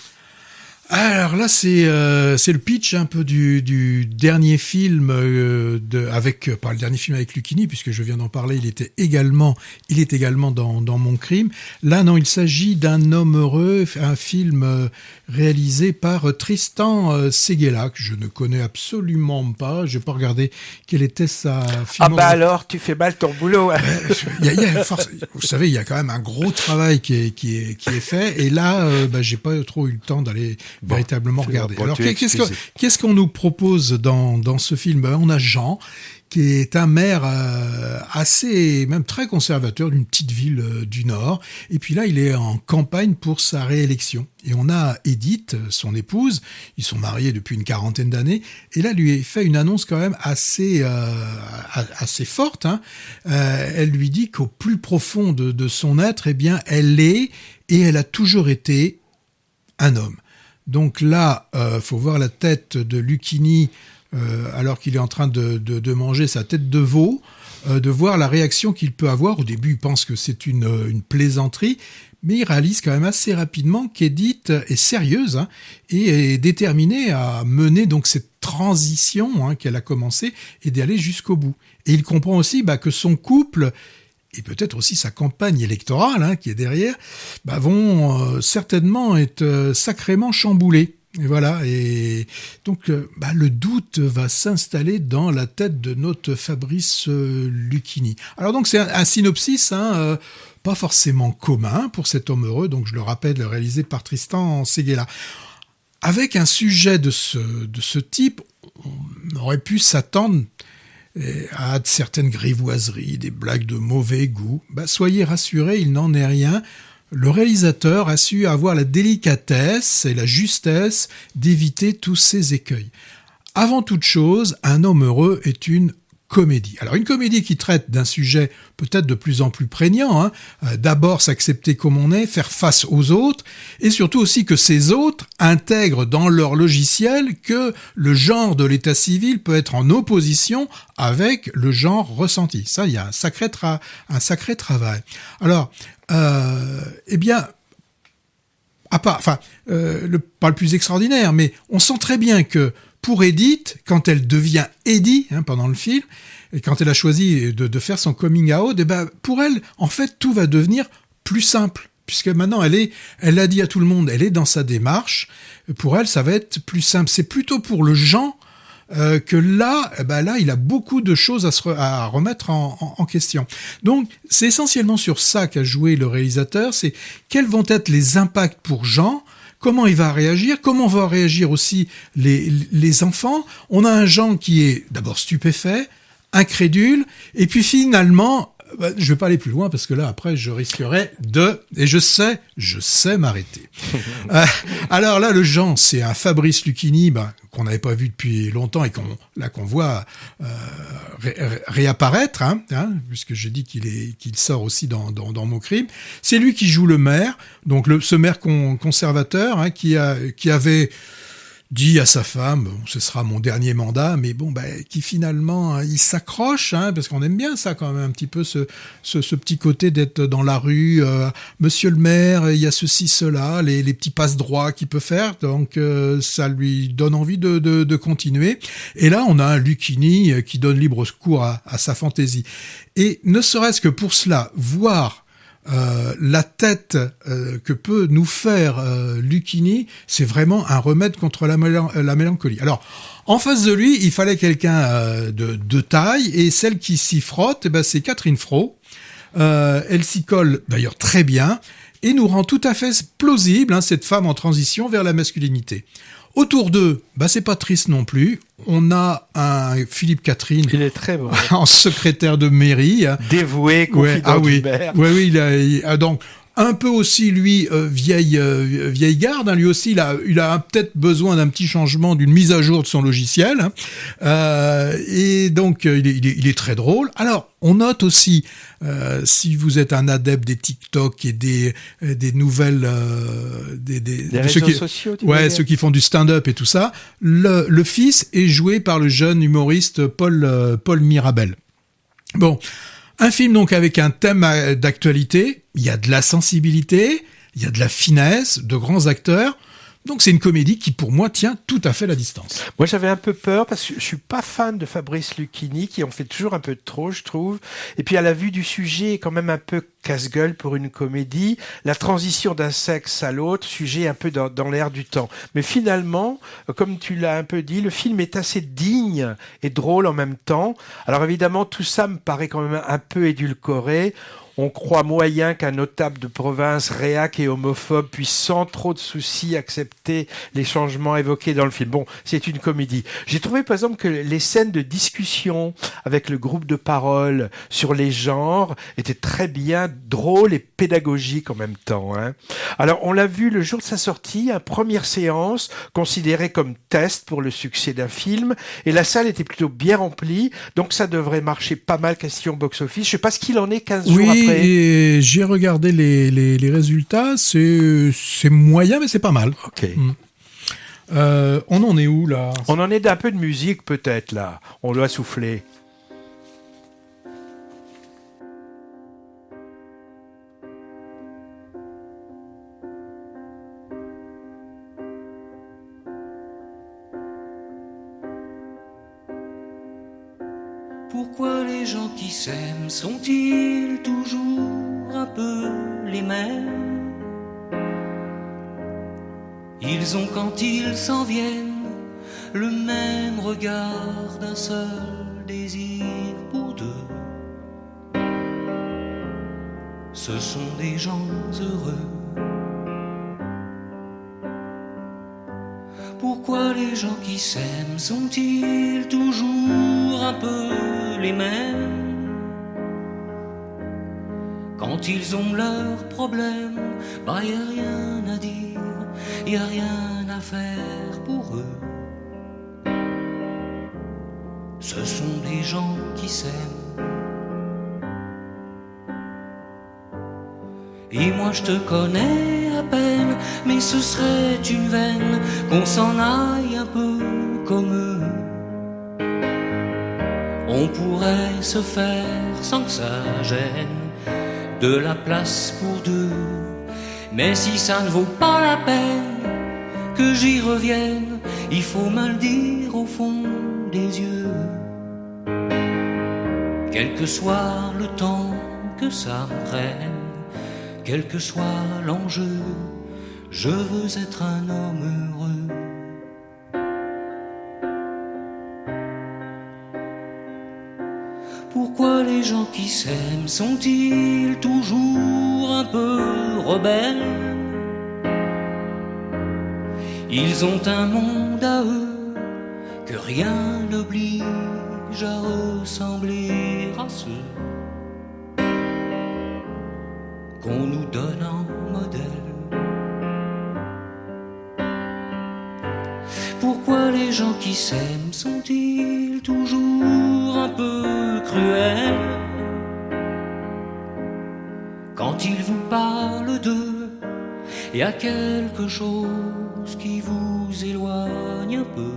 Alors là, c'est le pitch un peu du dernier film pas le dernier film avec Lucchini, puisque je viens d'en parler. Il est également dans Mon Crime. Là, non, il s'agit d'un homme heureux, un film réalisé par Tristan Seguela, que je ne connais absolument pas. Je n'ai pas regardé quelle était sa filmographie. Ah bah alors, tu fais mal ton boulot. Vous savez, il y a quand même un gros travail qui est fait. Et là, j'ai pas trop eu le temps d'aller véritablement regarder. Alors, qu'est-ce qu'on nous propose dans ce film ? On a Jean, qui est un maire assez, même très conservateur d'une petite ville du Nord. Et puis là, il est en campagne pour sa réélection. Et on a Edith, son épouse, ils sont mariés depuis une 40aine d'années, et là, lui fait une annonce quand même assez forte. Hein. Elle lui dit qu'au plus profond de son être, eh bien, elle est, et elle a toujours été, un homme. Donc là, faut voir la tête de Lucchini alors qu'il est en train de manger sa tête de veau, de voir la réaction qu'il peut avoir. Au début, il pense que c'est une plaisanterie, mais il réalise quand même assez rapidement qu'Edith est sérieuse, hein, et est déterminée à mener donc cette transition, hein, qu'elle a commencé et d'aller jusqu'au bout. Et il comprend aussi que son couple et peut-être aussi sa campagne électorale, hein, qui est derrière, vont certainement être sacrément chamboulés. Et voilà, et donc le doute va s'installer dans la tête de notre Fabrice Lucchini. Alors donc c'est un synopsis, hein, pas forcément commun pour cet homme heureux, donc je le rappelle, réalisé par Tristan Seguela. Avec un sujet de ce type, on aurait pu s'attendre à certaines grivoiseries, des blagues de mauvais goût. Soyez rassurés, il n'en est rien. Le réalisateur a su avoir la délicatesse et la justesse d'éviter tous ces écueils. Avant toute chose, Un homme heureux est une comédie. Alors une comédie qui traite d'un sujet peut-être de plus en plus prégnant, hein. D'abord s'accepter comme on est, faire face aux autres, et surtout aussi que ces autres intègrent dans leur logiciel que le genre de l'état civil peut être en opposition avec le genre ressenti. Ça, il y a un sacré travail. Alors, pas le plus extraordinaire, mais on sent très bien que pour Edith, quand elle devient Eddie, hein, pendant le film, et quand elle a choisi de faire son coming out, pour elle, en fait, tout va devenir plus simple. Puisque maintenant, elle l'a dit à tout le monde, elle est dans sa démarche. Pour elle, ça va être plus simple. C'est plutôt pour le Jean que là, il a beaucoup de choses à remettre en question. Donc, c'est essentiellement sur ça qu'a joué le réalisateur. C'est quels vont être les impacts pour Jean. Comment il va réagir? Comment vont réagir aussi les enfants? On a un Jean qui est d'abord stupéfait, incrédule, et puis finalement, je vais pas aller plus loin parce que là après je risquerais et je sais m'arrêter. Alors là, le Jean, c'est un Fabrice Lucchini qu'on n'avait pas vu depuis longtemps et qu'on voit réapparaître, hein, puisque j'ai dit qu'il sort aussi dans Mon Crime. C'est lui qui joue le maire, donc ce maire conservateur, hein, qui avait dit à sa femme, ce sera mon dernier mandat, mais qui finalement, il s'accroche, hein, parce qu'on aime bien ça quand même, un petit peu ce petit côté d'être dans la rue, monsieur le maire, il y a ceci, cela, les petits passe-droits qu'il peut faire, donc ça lui donne envie de continuer. Et là, on a un Lucchini qui donne libre cours à sa fantaisie. Et ne serait-ce que pour cela, voir la tête que peut nous faire Lucchini, c'est vraiment un remède contre la mélancolie. Alors, en face de lui, il fallait quelqu'un de taille, et celle qui s'y frotte, c'est Catherine Fro. Elle s'y colle d'ailleurs très bien, et nous rend tout à fait plausible, hein, cette femme en transition vers la masculinité. Autour d'eux, c'est pas triste non plus. On a un Philippe Catherine. Il est très bon. En secrétaire de mairie. Dévoué, confident du maire. Oui, donc, un peu aussi lui vieille garde, hein. Lui aussi il a peut-être besoin d'un petit changement, d'une mise à jour de son logiciel, hein. Et donc il est très drôle. Alors on note aussi, si vous êtes un adepte des TikTok et des nouvelles des réseaux sociaux, ceux qui font du stand-up et tout ça, le fils est joué par le jeune humoriste Paul Mirabel. Bon, un film donc avec un thème d'actualité, il y a de la sensibilité, il y a de la finesse, de grands acteurs. Donc c'est une comédie qui pour moi tient tout à fait la distance. Moi j'avais un peu peur parce que je suis pas fan de Fabrice Lucchini qui en fait toujours un peu trop, je trouve. Et puis à la vue du sujet est quand même un peu casse-gueule pour une comédie. La transition d'un sexe à l'autre, sujet un peu dans l'air du temps. Mais finalement, comme tu l'as un peu dit, le film est assez digne et drôle en même temps. Alors évidemment tout ça me paraît quand même un peu édulcoré. On croit moyen qu'un notable de province réac et homophobe puisse sans trop de soucis accepter les changements évoqués dans le film. Bon, c'est une comédie. J'ai trouvé par exemple que les scènes de discussion avec le groupe de parole sur les genres étaient très bien drôles et pédagogiques en même temps, hein. Alors on l'a vu le jour de sa sortie, une première séance considérée comme test pour le succès d'un film, et la salle était plutôt bien remplie, donc ça devrait marcher pas mal question box-office. Je sais pas ce qu'il en est 15 jours après. Et j'ai regardé les résultats, c'est moyen, mais c'est pas mal. Ok. On en est où, là? On en est d'un peu de musique, peut-être, là. On doit souffler. Pourquoi les gens qui s'aiment sont-ils toujours un peu les mêmes? Ils ont quand ils s'en viennent le même regard d'un seul désir pour deux. Ce sont des gens heureux. Pourquoi les gens qui s'aiment sont-ils toujours un peu les mêmes? Quand ils ont leurs problèmes, bah y a rien à dire, y a rien à faire pour eux. Ce sont des gens qui s'aiment. Et moi je te connais à peine, mais ce serait une veine qu'on s'en aille un peu comme eux. On pourrait se faire sans que ça gêne de la place pour deux. Mais si ça ne vaut pas la peine que j'y revienne, il faut me le dire au fond des yeux. Quel que soit le temps que ça me prenne, quel que soit l'enjeu, je veux être un homme heureux. Pourquoi les gens qui s'aiment sont-ils toujours un peu rebelles? Ils ont un monde à eux que rien n'oblige à ressembler à ceux qu'on nous donne en modèle. Pourquoi les gens qui s'aiment sont-ils toujours un peu cruels? Quand ils vous parlent d'eux, il y a quelque chose qui vous éloigne un peu.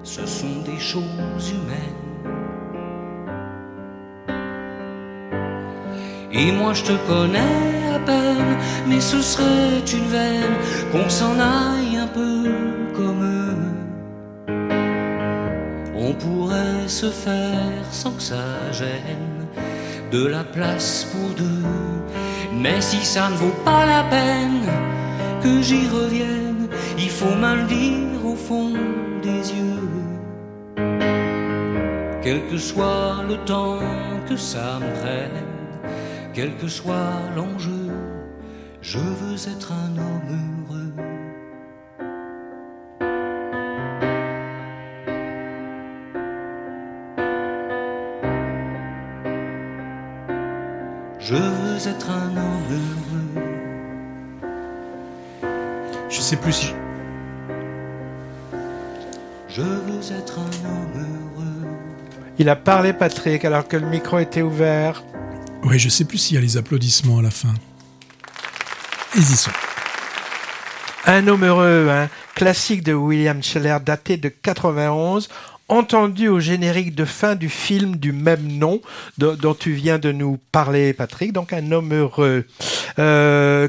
Ce sont des choses humaines. Et moi je te connais à peine, mais ce serait une veine qu'on s'en aille un peu comme eux. On pourrait se faire sans que ça gêne de la place pour deux. Mais si ça ne vaut pas la peine que j'y revienne, il faut me le dire au fond des yeux. Quel que soit le temps que ça me prenne, quel que soit l'enjeu, je veux être un homme heureux. Je veux être un homme heureux. Je sais plus si... Je veux être un homme heureux. Il a parlé, Patrick, alors que le micro était ouvert. Oui, je sais plus s'il y a les applaudissements à la fin. Ils y sont. Un homme heureux, hein, classique de William Sheller, daté de 91, entendu au générique de fin du film du même nom dont tu viens de nous parler, Patrick. Donc un homme heureux.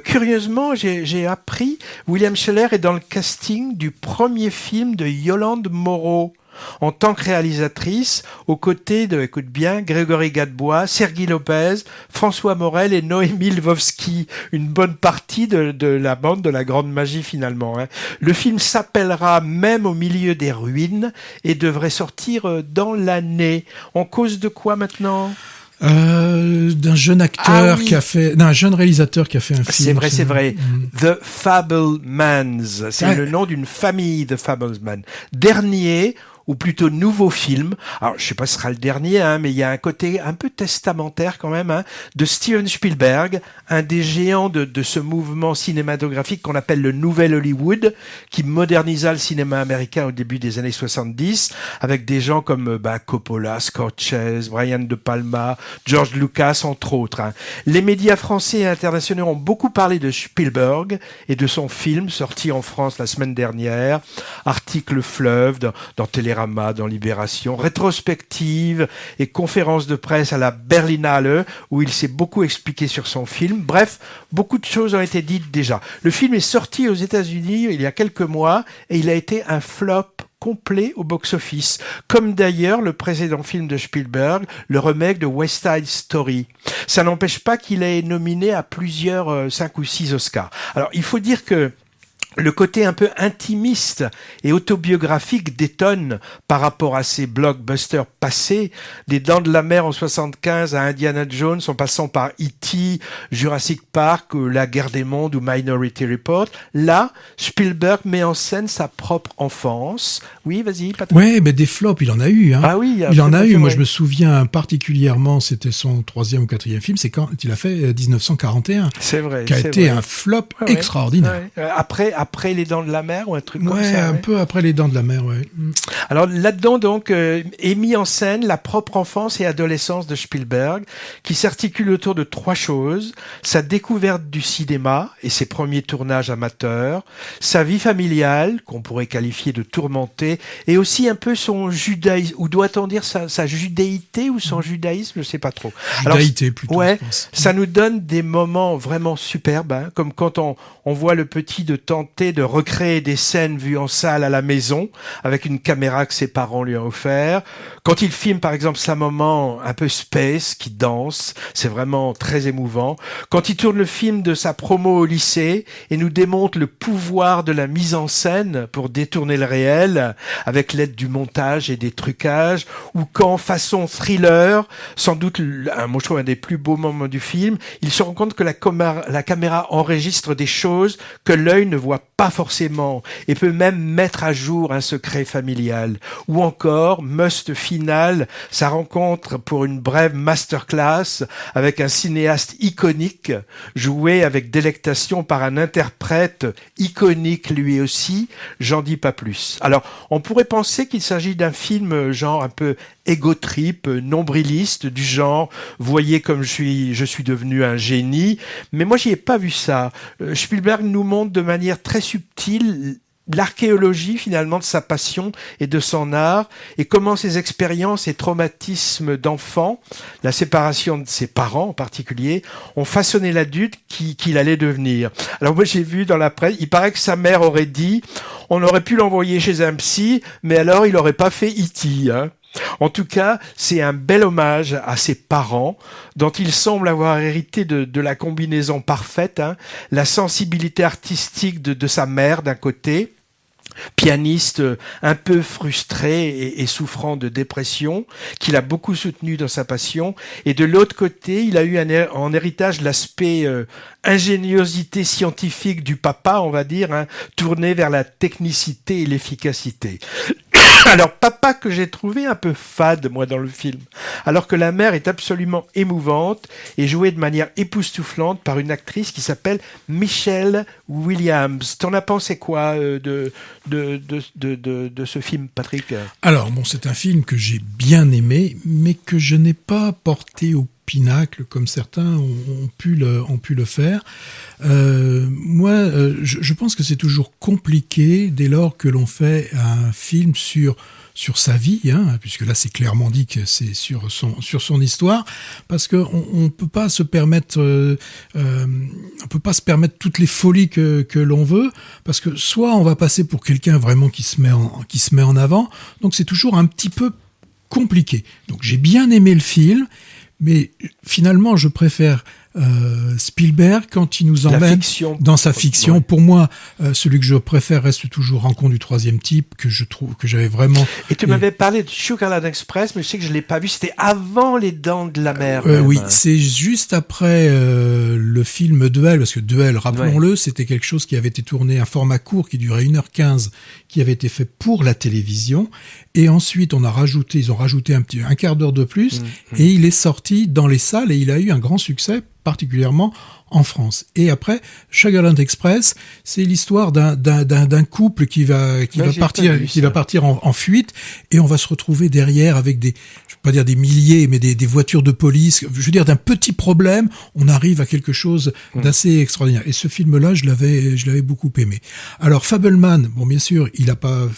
Curieusement, j'ai appris, William Sheller est dans le casting du premier film de Yolande Moreau, en tant que réalisatrice, aux côtés de, écoute bien, Grégory Gadebois, Sergi Lopez, François Morel et Noémie Lvovsky, une bonne partie de la bande de la Grande Magie finalement. Hein. Le film s'appellera Même au milieu des ruines et devrait sortir dans l'année. En cause de quoi maintenant ? D'un jeune acteur qui a fait, d'un jeune réalisateur qui a fait un film. C'est vrai. The Fabelmans. C'est le nom d'une famille, The Fabelmans. Dernier, ou plutôt nouveau film. Alors, je sais pas si ce sera le dernier, hein, mais il y a un côté un peu testamentaire quand même, hein, de Steven Spielberg, un des géants de ce mouvement cinématographique qu'on appelle le Nouvel Hollywood, qui modernisa le cinéma américain au début des années 70, avec des gens comme Coppola, Scorsese, Brian De Palma, George Lucas, entre autres. Hein. Les médias français et internationaux ont beaucoup parlé de Spielberg et de son film sorti en France la semaine dernière, article fleuve dans Télérama, dans Libération, rétrospective et conférence de presse à la Berlinale où il s'est beaucoup expliqué sur son film. Bref, beaucoup de choses ont été dites déjà. Le film est sorti aux États-Unis il y a quelques mois et il a été un flop complet au box-office, comme d'ailleurs le précédent film de Spielberg, le remake de West Side Story. Ça n'empêche pas qu'il est nominé à plusieurs 5 ou 6 Oscars. Alors, il faut dire que le côté un peu intimiste et autobiographique détonne par rapport à ces blockbusters passés, des Dents de la Mer en 75 à Indiana Jones en passant par E.T., Jurassic Park, La Guerre des Mondes ou Minority Report. Là, Spielberg met en scène sa propre enfance. Oui, vas-y, Patrick. Ouais, mais des flops, il en a eu. Hein. Ah oui, il en a eu. Moi, je me souviens particulièrement, c'était son 3e ou 4e film, c'est quand il a fait 1941. C'est vrai. Qui a été un flop extraordinaire. Ouais. Après Les Dents de la Mer ou un truc comme ça. Ouais, un peu après Les Dents de la Mer, ouais. Alors là-dedans, donc, est mis en scène la propre enfance et adolescence de Spielberg, qui s'articule autour de 3 choses: sa découverte du cinéma et ses premiers tournages amateurs, sa vie familiale, qu'on pourrait qualifier de tourmentée, et aussi un peu son judaïsme, ou doit-on dire sa judéité ou son judaïsme, je sais pas trop. Judaïté, plutôt, ouais, je pense. Ça nous donne des moments vraiment superbes, hein, comme quand on voit le petit de tenter de recréer des scènes vues en salle à la maison, avec une caméra que ses parents lui ont offert. Quand il filme, par exemple, sa maman un peu space, qui danse, c'est vraiment très émouvant. Quand il tourne le film de sa promo au lycée et nous démontre le pouvoir de la mise en scène pour détourner le réel, avec l'aide du montage et des trucages, ou quand, façon thriller, sans doute, moi je trouve un des plus beaux moments du film, il se rend compte que la caméra enregistre des choses que l'œil ne voit pas forcément, et peut même mettre à jour un secret familial. Ou encore, must final, sa rencontre pour une brève masterclass avec un cinéaste iconique, joué avec délectation par un interprète iconique lui aussi, j'en dis pas plus. Alors, on pourrait penser qu'il s'agit d'un film genre un peu égo-trip, nombriliste, du genre « Voyez comme je suis devenu un génie », mais moi j'y ai pas vu ça. Spielberg nous montre de manière très subtile l'archéologie finalement de sa passion et de son art, et comment ses expériences et traumatismes d'enfant, la séparation de ses parents en particulier, ont façonné l'adulte qu'il allait devenir. Alors moi j'ai vu dans la presse, il paraît que sa mère aurait dit « On aurait pu l'envoyer chez un psy, mais alors il aurait pas fait E.T. hein ». En tout cas, c'est un bel hommage à ses parents, dont il semble avoir hérité de la combinaison parfaite, hein, la sensibilité artistique de sa mère d'un côté, pianiste un peu frustré et souffrant de dépression, qu'il a beaucoup soutenu dans sa passion, et de l'autre côté, il a eu en héritage l'aspect ingéniosité scientifique du papa, on va dire, hein, tourné vers la technicité et l'efficacité. Alors, papa que j'ai trouvé un peu fade, moi, dans le film, alors que la mère est absolument émouvante et jouée de manière époustouflante par une actrice qui s'appelle Michelle Williams. T'en as pensé quoi de ce film, Patrick ? Alors, bon, c'est un film que j'ai bien aimé, mais que je n'ai pas porté au pinacle comme certains ont pu le faire. Moi, je pense que c'est toujours compliqué dès lors que l'on fait un film sur sa vie, hein, puisque là c'est clairement dit que c'est sur son histoire, parce que on peut pas se permettre toutes les folies que l'on veut, parce que soit on va passer pour quelqu'un vraiment qui se met en avant, donc c'est toujours un petit peu compliqué. Donc j'ai bien aimé le film, mais finalement je préfère Spielberg quand il nous emmène dans sa fiction. Ouais. Pour moi, celui que je préfère reste toujours Rencontre du troisième type, que je trouve que j'avais vraiment. Et tu m'avais parlé de Sugarland Express, mais je sais que je l'ai pas vu. C'était avant Les Dents de la Mer. Oui, c'est juste après le film Duel, parce que Duel, rappelons-le, c'était quelque chose qui avait été tourné, un format court qui durait 1h15, qui avait été fait pour la télévision. Et ensuite, ils ont rajouté un quart d'heure de plus, et il est sorti dans les salles et il a eu un grand succès, particulièrement en France. Et après, Sugarland Express, c'est l'histoire d'un couple qui va partir en fuite, et on va se retrouver derrière avec je vais pas dire des milliers, mais des voitures de police. Je veux dire, d'un petit problème, on arrive à quelque chose d'assez extraordinaire. Et ce film-là, je l'avais beaucoup aimé. Alors, Fabelman, bon, bien sûr, il a pas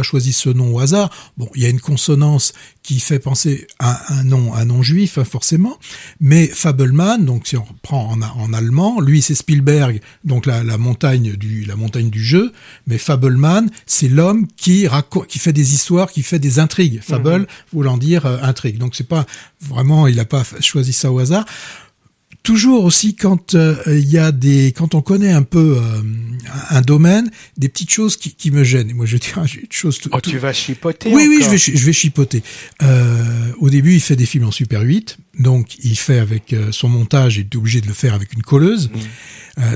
choisi ce nom au hasard. Bon, il y a une consonance qui fait penser à un nom juif, hein, forcément. Mais Fabelman, donc si on reprend en allemand, lui c'est Spielberg, donc la montagne du jeu, mais Fabelman, c'est l'homme qui fait des histoires, qui fait des intrigues. Fable voulant dire intrigue. Donc c'est pas vraiment, il a pas choisi ça au hasard. Toujours aussi quand quand on connaît un peu un domaine, des petites choses qui me gênent. Et moi je dis une chose. Tu vas chipoter. Oui, je vais chipoter. Au début, il fait des films en Super 8, donc il fait avec son montage, il est obligé de le faire avec une colleuse.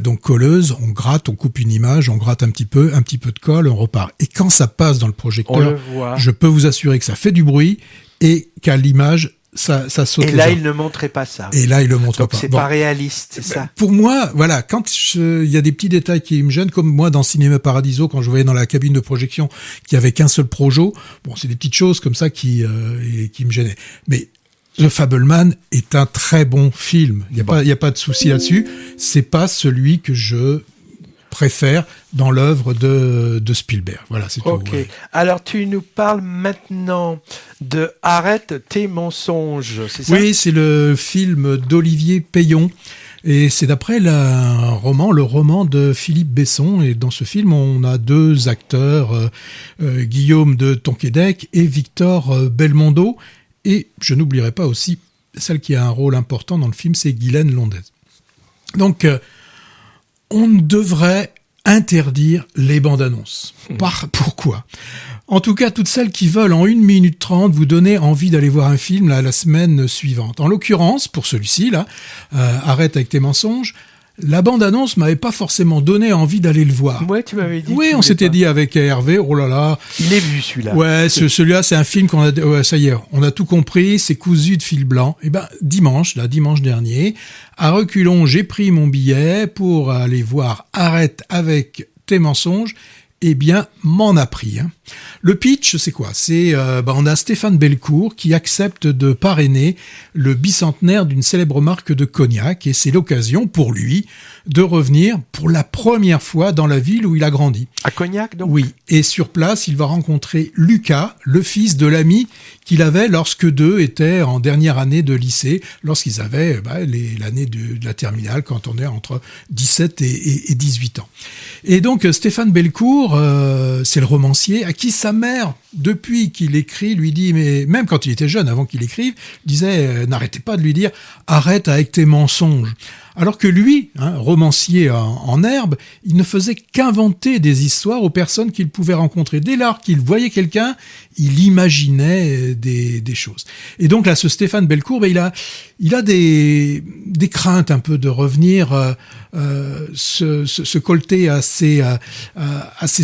Donc colleuse, on gratte, on coupe une image, on gratte un petit peu de colle, on repart. Et quand ça passe dans le projecteur, je peux vous assurer que ça fait du bruit et qu'à l'image, ça saute. Et là, il ne montrait pas ça. Et là, il le montre donc, pas. C'est pas réaliste, c'est ça. Pour moi, voilà, quand il y a des petits détails qui me gênent, comme moi dans Cinéma Paradiso, quand je voyais dans la cabine de projection qu'il y avait qu'un seul projo, bon, c'est des petites choses comme ça qui me gênaient. Mais The Fabelman est un très bon film. Il y a pas de souci là-dessus. C'est pas celui que je préfère dans l'œuvre de Spielberg. Voilà, c'est tout. Ok. Ouais. Alors, tu nous parles maintenant de Arrête tes mensonges, c'est ça ? Oui, c'est le film d'Olivier Payon. Et c'est d'après le roman de Philippe Besson. Et dans ce film, on a deux acteurs, Guillaume de Tonquédec et Victor Belmondo. Et je n'oublierai pas aussi celle qui a un rôle important dans le film, c'est Guylaine Londez. Donc, on devrait interdire les bandes annonces. Pourquoi ? En tout cas, toutes celles qui veulent en 1 minute 30 vous donner envie d'aller voir un film la semaine suivante. En l'occurrence, pour celui-ci, Arrête avec tes mensonges, la bande-annonce m'avait pas forcément donné envie d'aller le voir. Ouais, tu m'avais dit. Oui, on s'était dit avec Hervé, oh là là. Il est vu celui-là. Ouais, celui-là, c'est un film ça y est, on a tout compris, c'est cousu de fil blanc. Et dimanche dernier, à reculons, j'ai pris mon billet pour aller voir Arrête avec tes mensonges. Eh bien, m'en a pris. Hein. Le pitch, c'est quoi ? C'est on a Stéphane Bellecourt qui accepte de parrainer le bicentenaire d'une célèbre marque de cognac, et c'est l'occasion pour lui de revenir pour la première fois dans la ville où il a grandi. À Cognac, donc ? Oui, et sur place, il va rencontrer Lucas, le fils de l'ami qu'il avait lorsque deux étaient en dernière année de lycée, lorsqu'ils avaient l'année de la terminale, quand on est entre 17 et 18 ans. Et donc, Stéphane Bellecourt, c'est le romancier à qui sa mère, depuis qu'il écrit, lui dit, mais même quand il était jeune, avant qu'il écrive, disait, n'arrêtez pas de lui dire « arrête avec tes mensonges ». Alors que lui, romancier en herbe, il ne faisait qu'inventer des histoires aux personnes qu'il pouvait rencontrer. Dès lors qu'il voyait quelqu'un, il imaginait des choses. Et donc là, ce Stéphane Bellecourt, il a des craintes un peu de revenir se colter à ses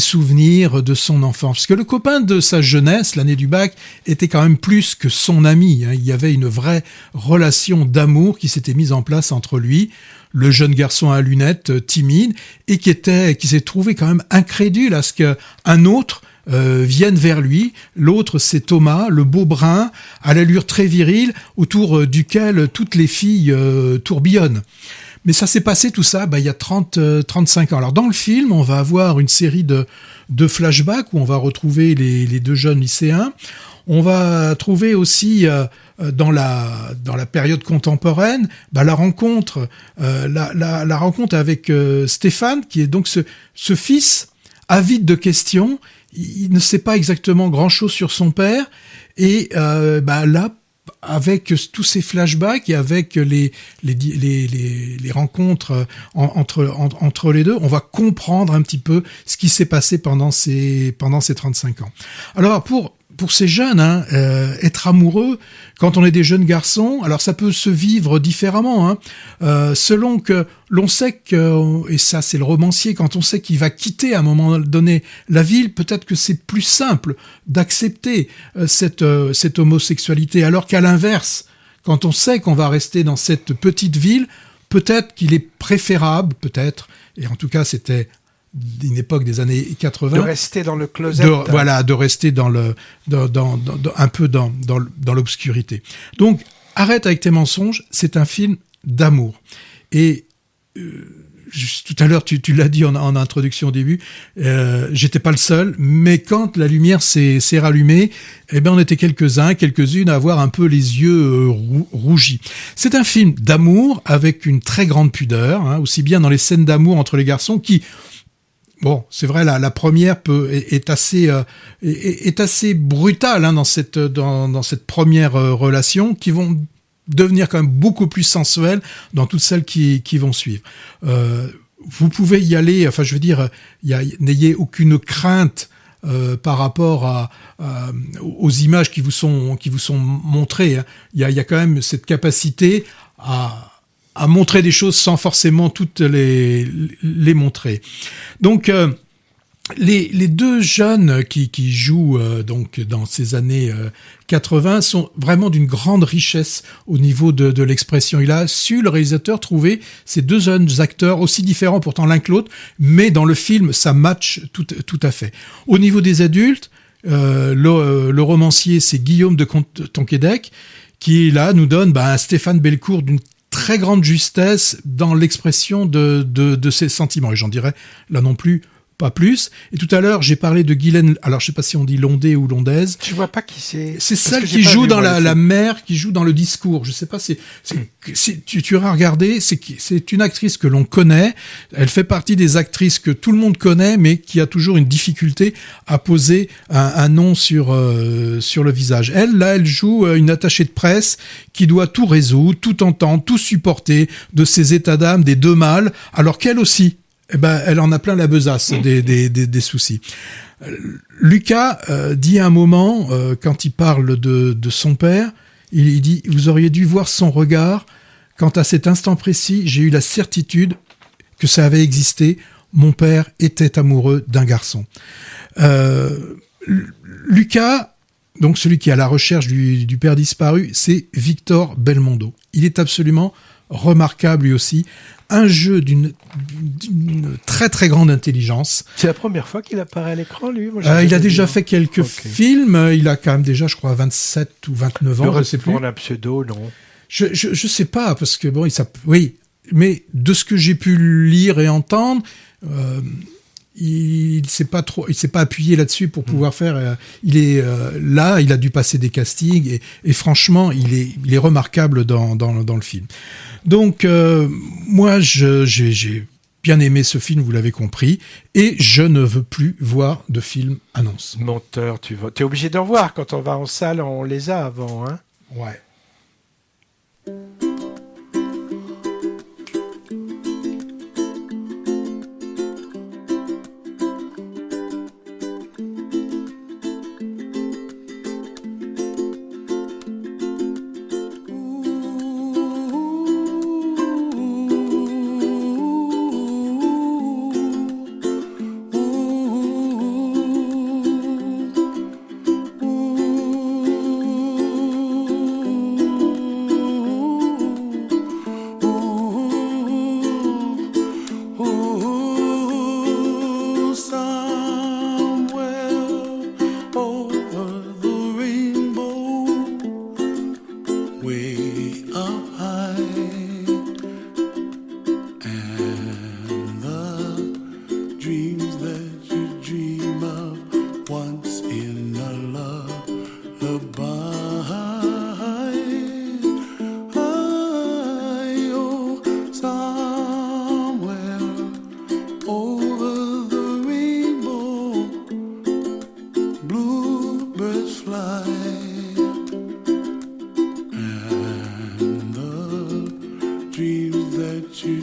souvenirs de son enfance. parce que le copain de sa jeunesse, l'année du bac, était quand même plus que son ami. Il y avait une vraie relation d'amour qui s'était mise en place entre lui, le jeune garçon à lunettes, timide, et qui s'est trouvé quand même incrédule à ce qu'un autre vienne vers lui. L'autre, c'est Thomas, le beau brun, à l'allure très virile, autour duquel toutes les filles tourbillonnent. Mais ça s'est passé tout ça il y a 35 ans. Alors dans le film, on va avoir une série de flashbacks où on va retrouver les deux jeunes lycéens. On va trouver aussi dans la période contemporaine la rencontre la rencontre avec Stéphane, qui est donc ce fils avide de questions. Il ne sait pas exactement grand-chose sur son père, et là, avec tous ces flashbacks et avec les rencontres entre les deux, on va comprendre un petit peu ce qui s'est passé pendant ces 35 ans. Alors pour ces jeunes, être amoureux quand on est des jeunes garçons, alors ça peut se vivre différemment, selon que l'on sait que, et ça c'est le romancier, quand on sait qu'il va quitter à un moment donné la ville, peut-être que c'est plus simple d'accepter cette homosexualité, alors qu'à l'inverse, quand on sait qu'on va rester dans cette petite ville, peut-être qu'il est préférable, et en tout cas c'était d'une époque des années 80, de rester dans le closet, de rester un peu dans l'obscurité. Donc Arrête avec tes mensonges, c'est un film d'amour. Et tout à l'heure, tu l'as dit en introduction au début, j'étais pas le seul, mais quand la lumière s'est rallumée, on était quelques-unes à avoir un peu les yeux rougis. C'est un film d'amour avec une très grande pudeur, aussi bien dans les scènes d'amour entre les garçons qui, bon, c'est vrai, la première est assez brutale dans cette première relation, qui vont devenir quand même beaucoup plus sensuelles dans toutes celles qui vont suivre. Vous pouvez y aller, enfin je veux dire, n'ayez aucune crainte par rapport aux images qui vous sont montrées. Il y a quand même cette capacité à montrer des choses sans forcément toutes les montrer. Donc les deux jeunes qui jouent donc dans ces années 80 sont vraiment d'une grande richesse au niveau de l'expression. Il a su, le réalisateur, trouver ces deux jeunes acteurs aussi différents pourtant l'un que l'autre, mais dans le film ça match tout à fait. Au niveau des adultes, le romancier, c'est Guillaume de Tonquédec, qui là nous donne un Stéphane Bellecourt d'une très grande justesse dans l'expression de ses sentiments. Et j'en dirais là non plus pas plus. Et tout à l'heure, j'ai parlé de Guylaine, alors je sais pas si on dit Londé ou Londaise. Je vois pas qui c'est. C'est celle qui joue dans la mère, qui joue dans le discours. Je sais pas, tu auras regardé, c'est une actrice que l'on connaît. Elle fait partie des actrices que tout le monde connaît, mais qui a toujours une difficulté à poser un nom sur le visage. Elle joue une attachée de presse qui doit tout résoudre, tout entendre, tout supporter de ses états d'âme des deux mâles, alors qu'elle aussi, elle en a plein la besace des soucis. Lucas dit à un moment, quand il parle de son père, il dit « Vous auriez dû voir son regard. Quant à cet instant précis, j'ai eu la certitude que ça avait existé. Mon père était amoureux d'un garçon. » Lucas, donc celui qui est à la recherche du père disparu, c'est Victor Belmondo. Il est absolument remarquable lui aussi. Un jeu d'une très très grande intelligence. C'est la première fois qu'il apparaît à l'écran, lui. Moi, il a déjà fait quelques films. Il a quand même déjà, je crois, 27 ou 29 ans. Je sais plus. Pour un pseudo, non. Je sais pas, parce que bon, oui, mais de ce que j'ai pu lire et entendre, il s'est pas appuyé là-dessus pour pouvoir faire. Il est là, il a dû passer des castings et franchement, il est remarquable dans le film. Donc moi, j'ai bien aimé ce film, vous l'avez compris, et je ne veux plus voir de film annonce. Menteur, t'es obligé d'en voir quand on va en salle, on les a avant, hein. Ouais.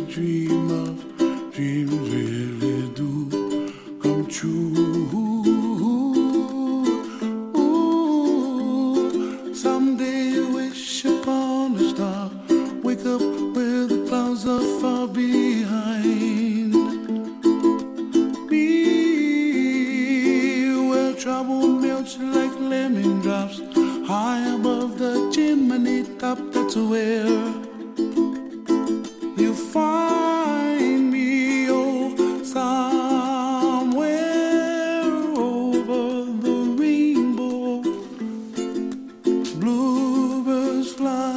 dream of dreams really do come true. Ooh, someday you wish upon a star, wake up where the clouds are far behind me, where trouble melts like lemon drops high above the chimney top. That's where you find me, oh, somewhere over the rainbow, bluebirds fly.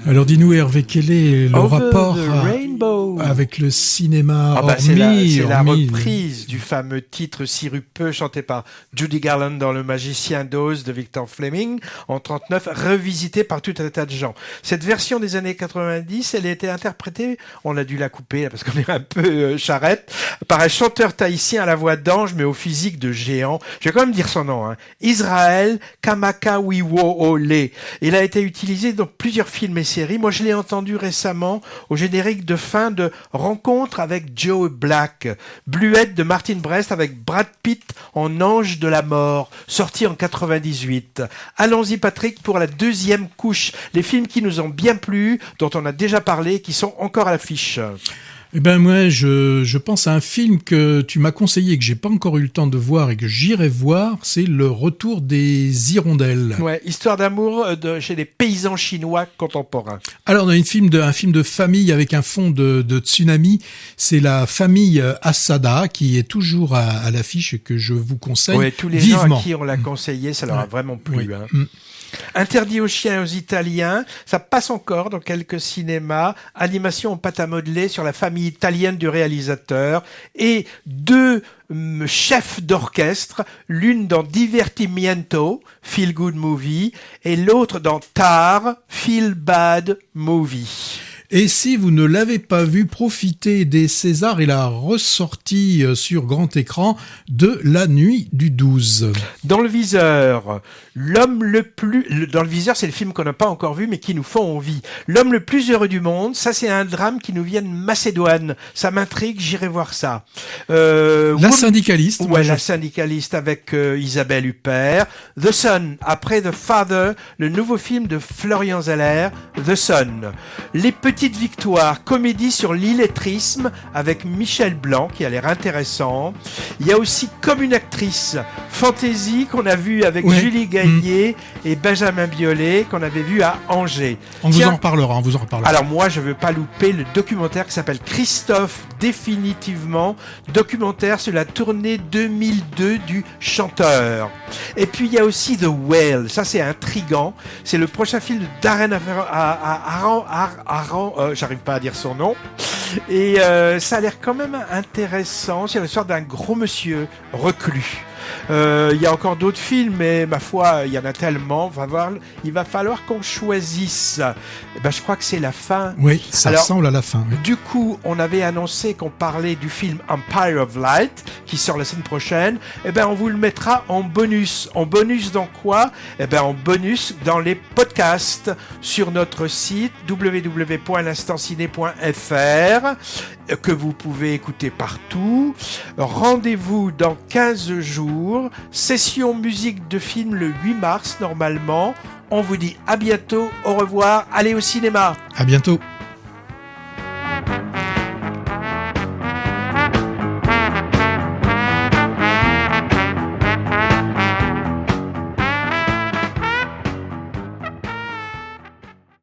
Alors dis-nous Hervé, quel est le Over rapport the Rainbow. avec le cinéma C'est la hormis- reprise du fameux titre sirupeux chanté par Judy Garland dans Le Magicien d'Oz de Victor Fleming en 1939, revisité par tout un tas de gens. Cette version des années 90, elle a été interprétée, on a dû la couper là, parce qu'on est un peu charrette, par un chanteur tahitien à la voix d'ange mais au physique de géant. Je vais quand même dire son nom, hein. Israël Kamakawiwo'ole. Il a été utilisé dans plusieurs films et séries. Moi, je l'ai entendu récemment au générique de fin de Rencontre avec Joe Black, Bluette de Martin Brest avec Brad Pitt en Ange de la mort, sorti en 98. Allons-y Patrick pour la deuxième couche, les films qui nous ont bien plu, dont on a déjà parlé, qui sont encore à l'affiche. Eh ben moi, je pense à un film que tu m'as conseillé, que j'ai pas encore eu le temps de voir et que j'irai voir, c'est Le Retour des Hirondelles. Ouais, histoire d'amour chez les paysans chinois contemporains. Alors, on a un film de famille avec un fond de tsunami. C'est la famille Asada qui est toujours à l'affiche et que je vous conseille Ouais, tous les vivement. gens à qui on l'a conseillé, ça leur a vraiment plu. Oui. Hein. Interdit aux chiens et aux Italiens, ça passe encore dans quelques cinémas. Animation en pâte à modeler sur la famille italienne du réalisateur et deux chefs d'orchestre, l'une dans Divertimiento, Feel Good Movie, et l'autre dans Tar, Feel Bad Movie. Et si vous ne l'avez pas vu, profitez des Césars et la ressortie sur grand écran de La Nuit du 12. Dans le viseur, dans le viseur, c'est le film qu'on n'a pas encore vu, mais qui nous font envie. L'homme le plus heureux du monde, ça c'est un drame qui nous vient de Macédoine. Ça m'intrigue, j'irai voir ça. La syndicaliste. Ouais, la syndicaliste avec Isabelle Huppert. The Son, après The Father, le nouveau film de Florian Zeller, The Son. Les petites victoires, comédie sur l'illettrisme avec Michel Blanc qui a l'air intéressant. Il y a aussi Comme une actrice, fantasy qu'on a vu avec Julie Gaillet et Benjamin Biolay qu'on avait vu à Angers. On vous en reparlera. Alors moi, je veux pas louper le documentaire qui s'appelle Christophe définitivement, documentaire sur la tournée 2002 du chanteur. Et puis il y a aussi The Whale, ça c'est intriguant, c'est le prochain film de Darren Aron, j'arrive pas à dire son nom, et ça a l'air quand même intéressant, c'est l'histoire d'un gros monsieur reclus. Il y a encore d'autres films, mais ma foi, il y en a tellement. Il va falloir qu'on choisisse. Je crois que c'est la fin. Oui, ça ressemble à la fin. Oui. Du coup, on avait annoncé qu'on parlait du film Empire of Light, qui sort la semaine prochaine. On vous le mettra en bonus. En bonus dans quoi ? En bonus dans les podcasts sur notre site www.l'instantciné.fr que vous pouvez écouter partout. Rendez-vous dans 15 jours. Session musique de film le 8 mars normalement. On vous dit à bientôt, au revoir, allez au cinéma. À bientôt.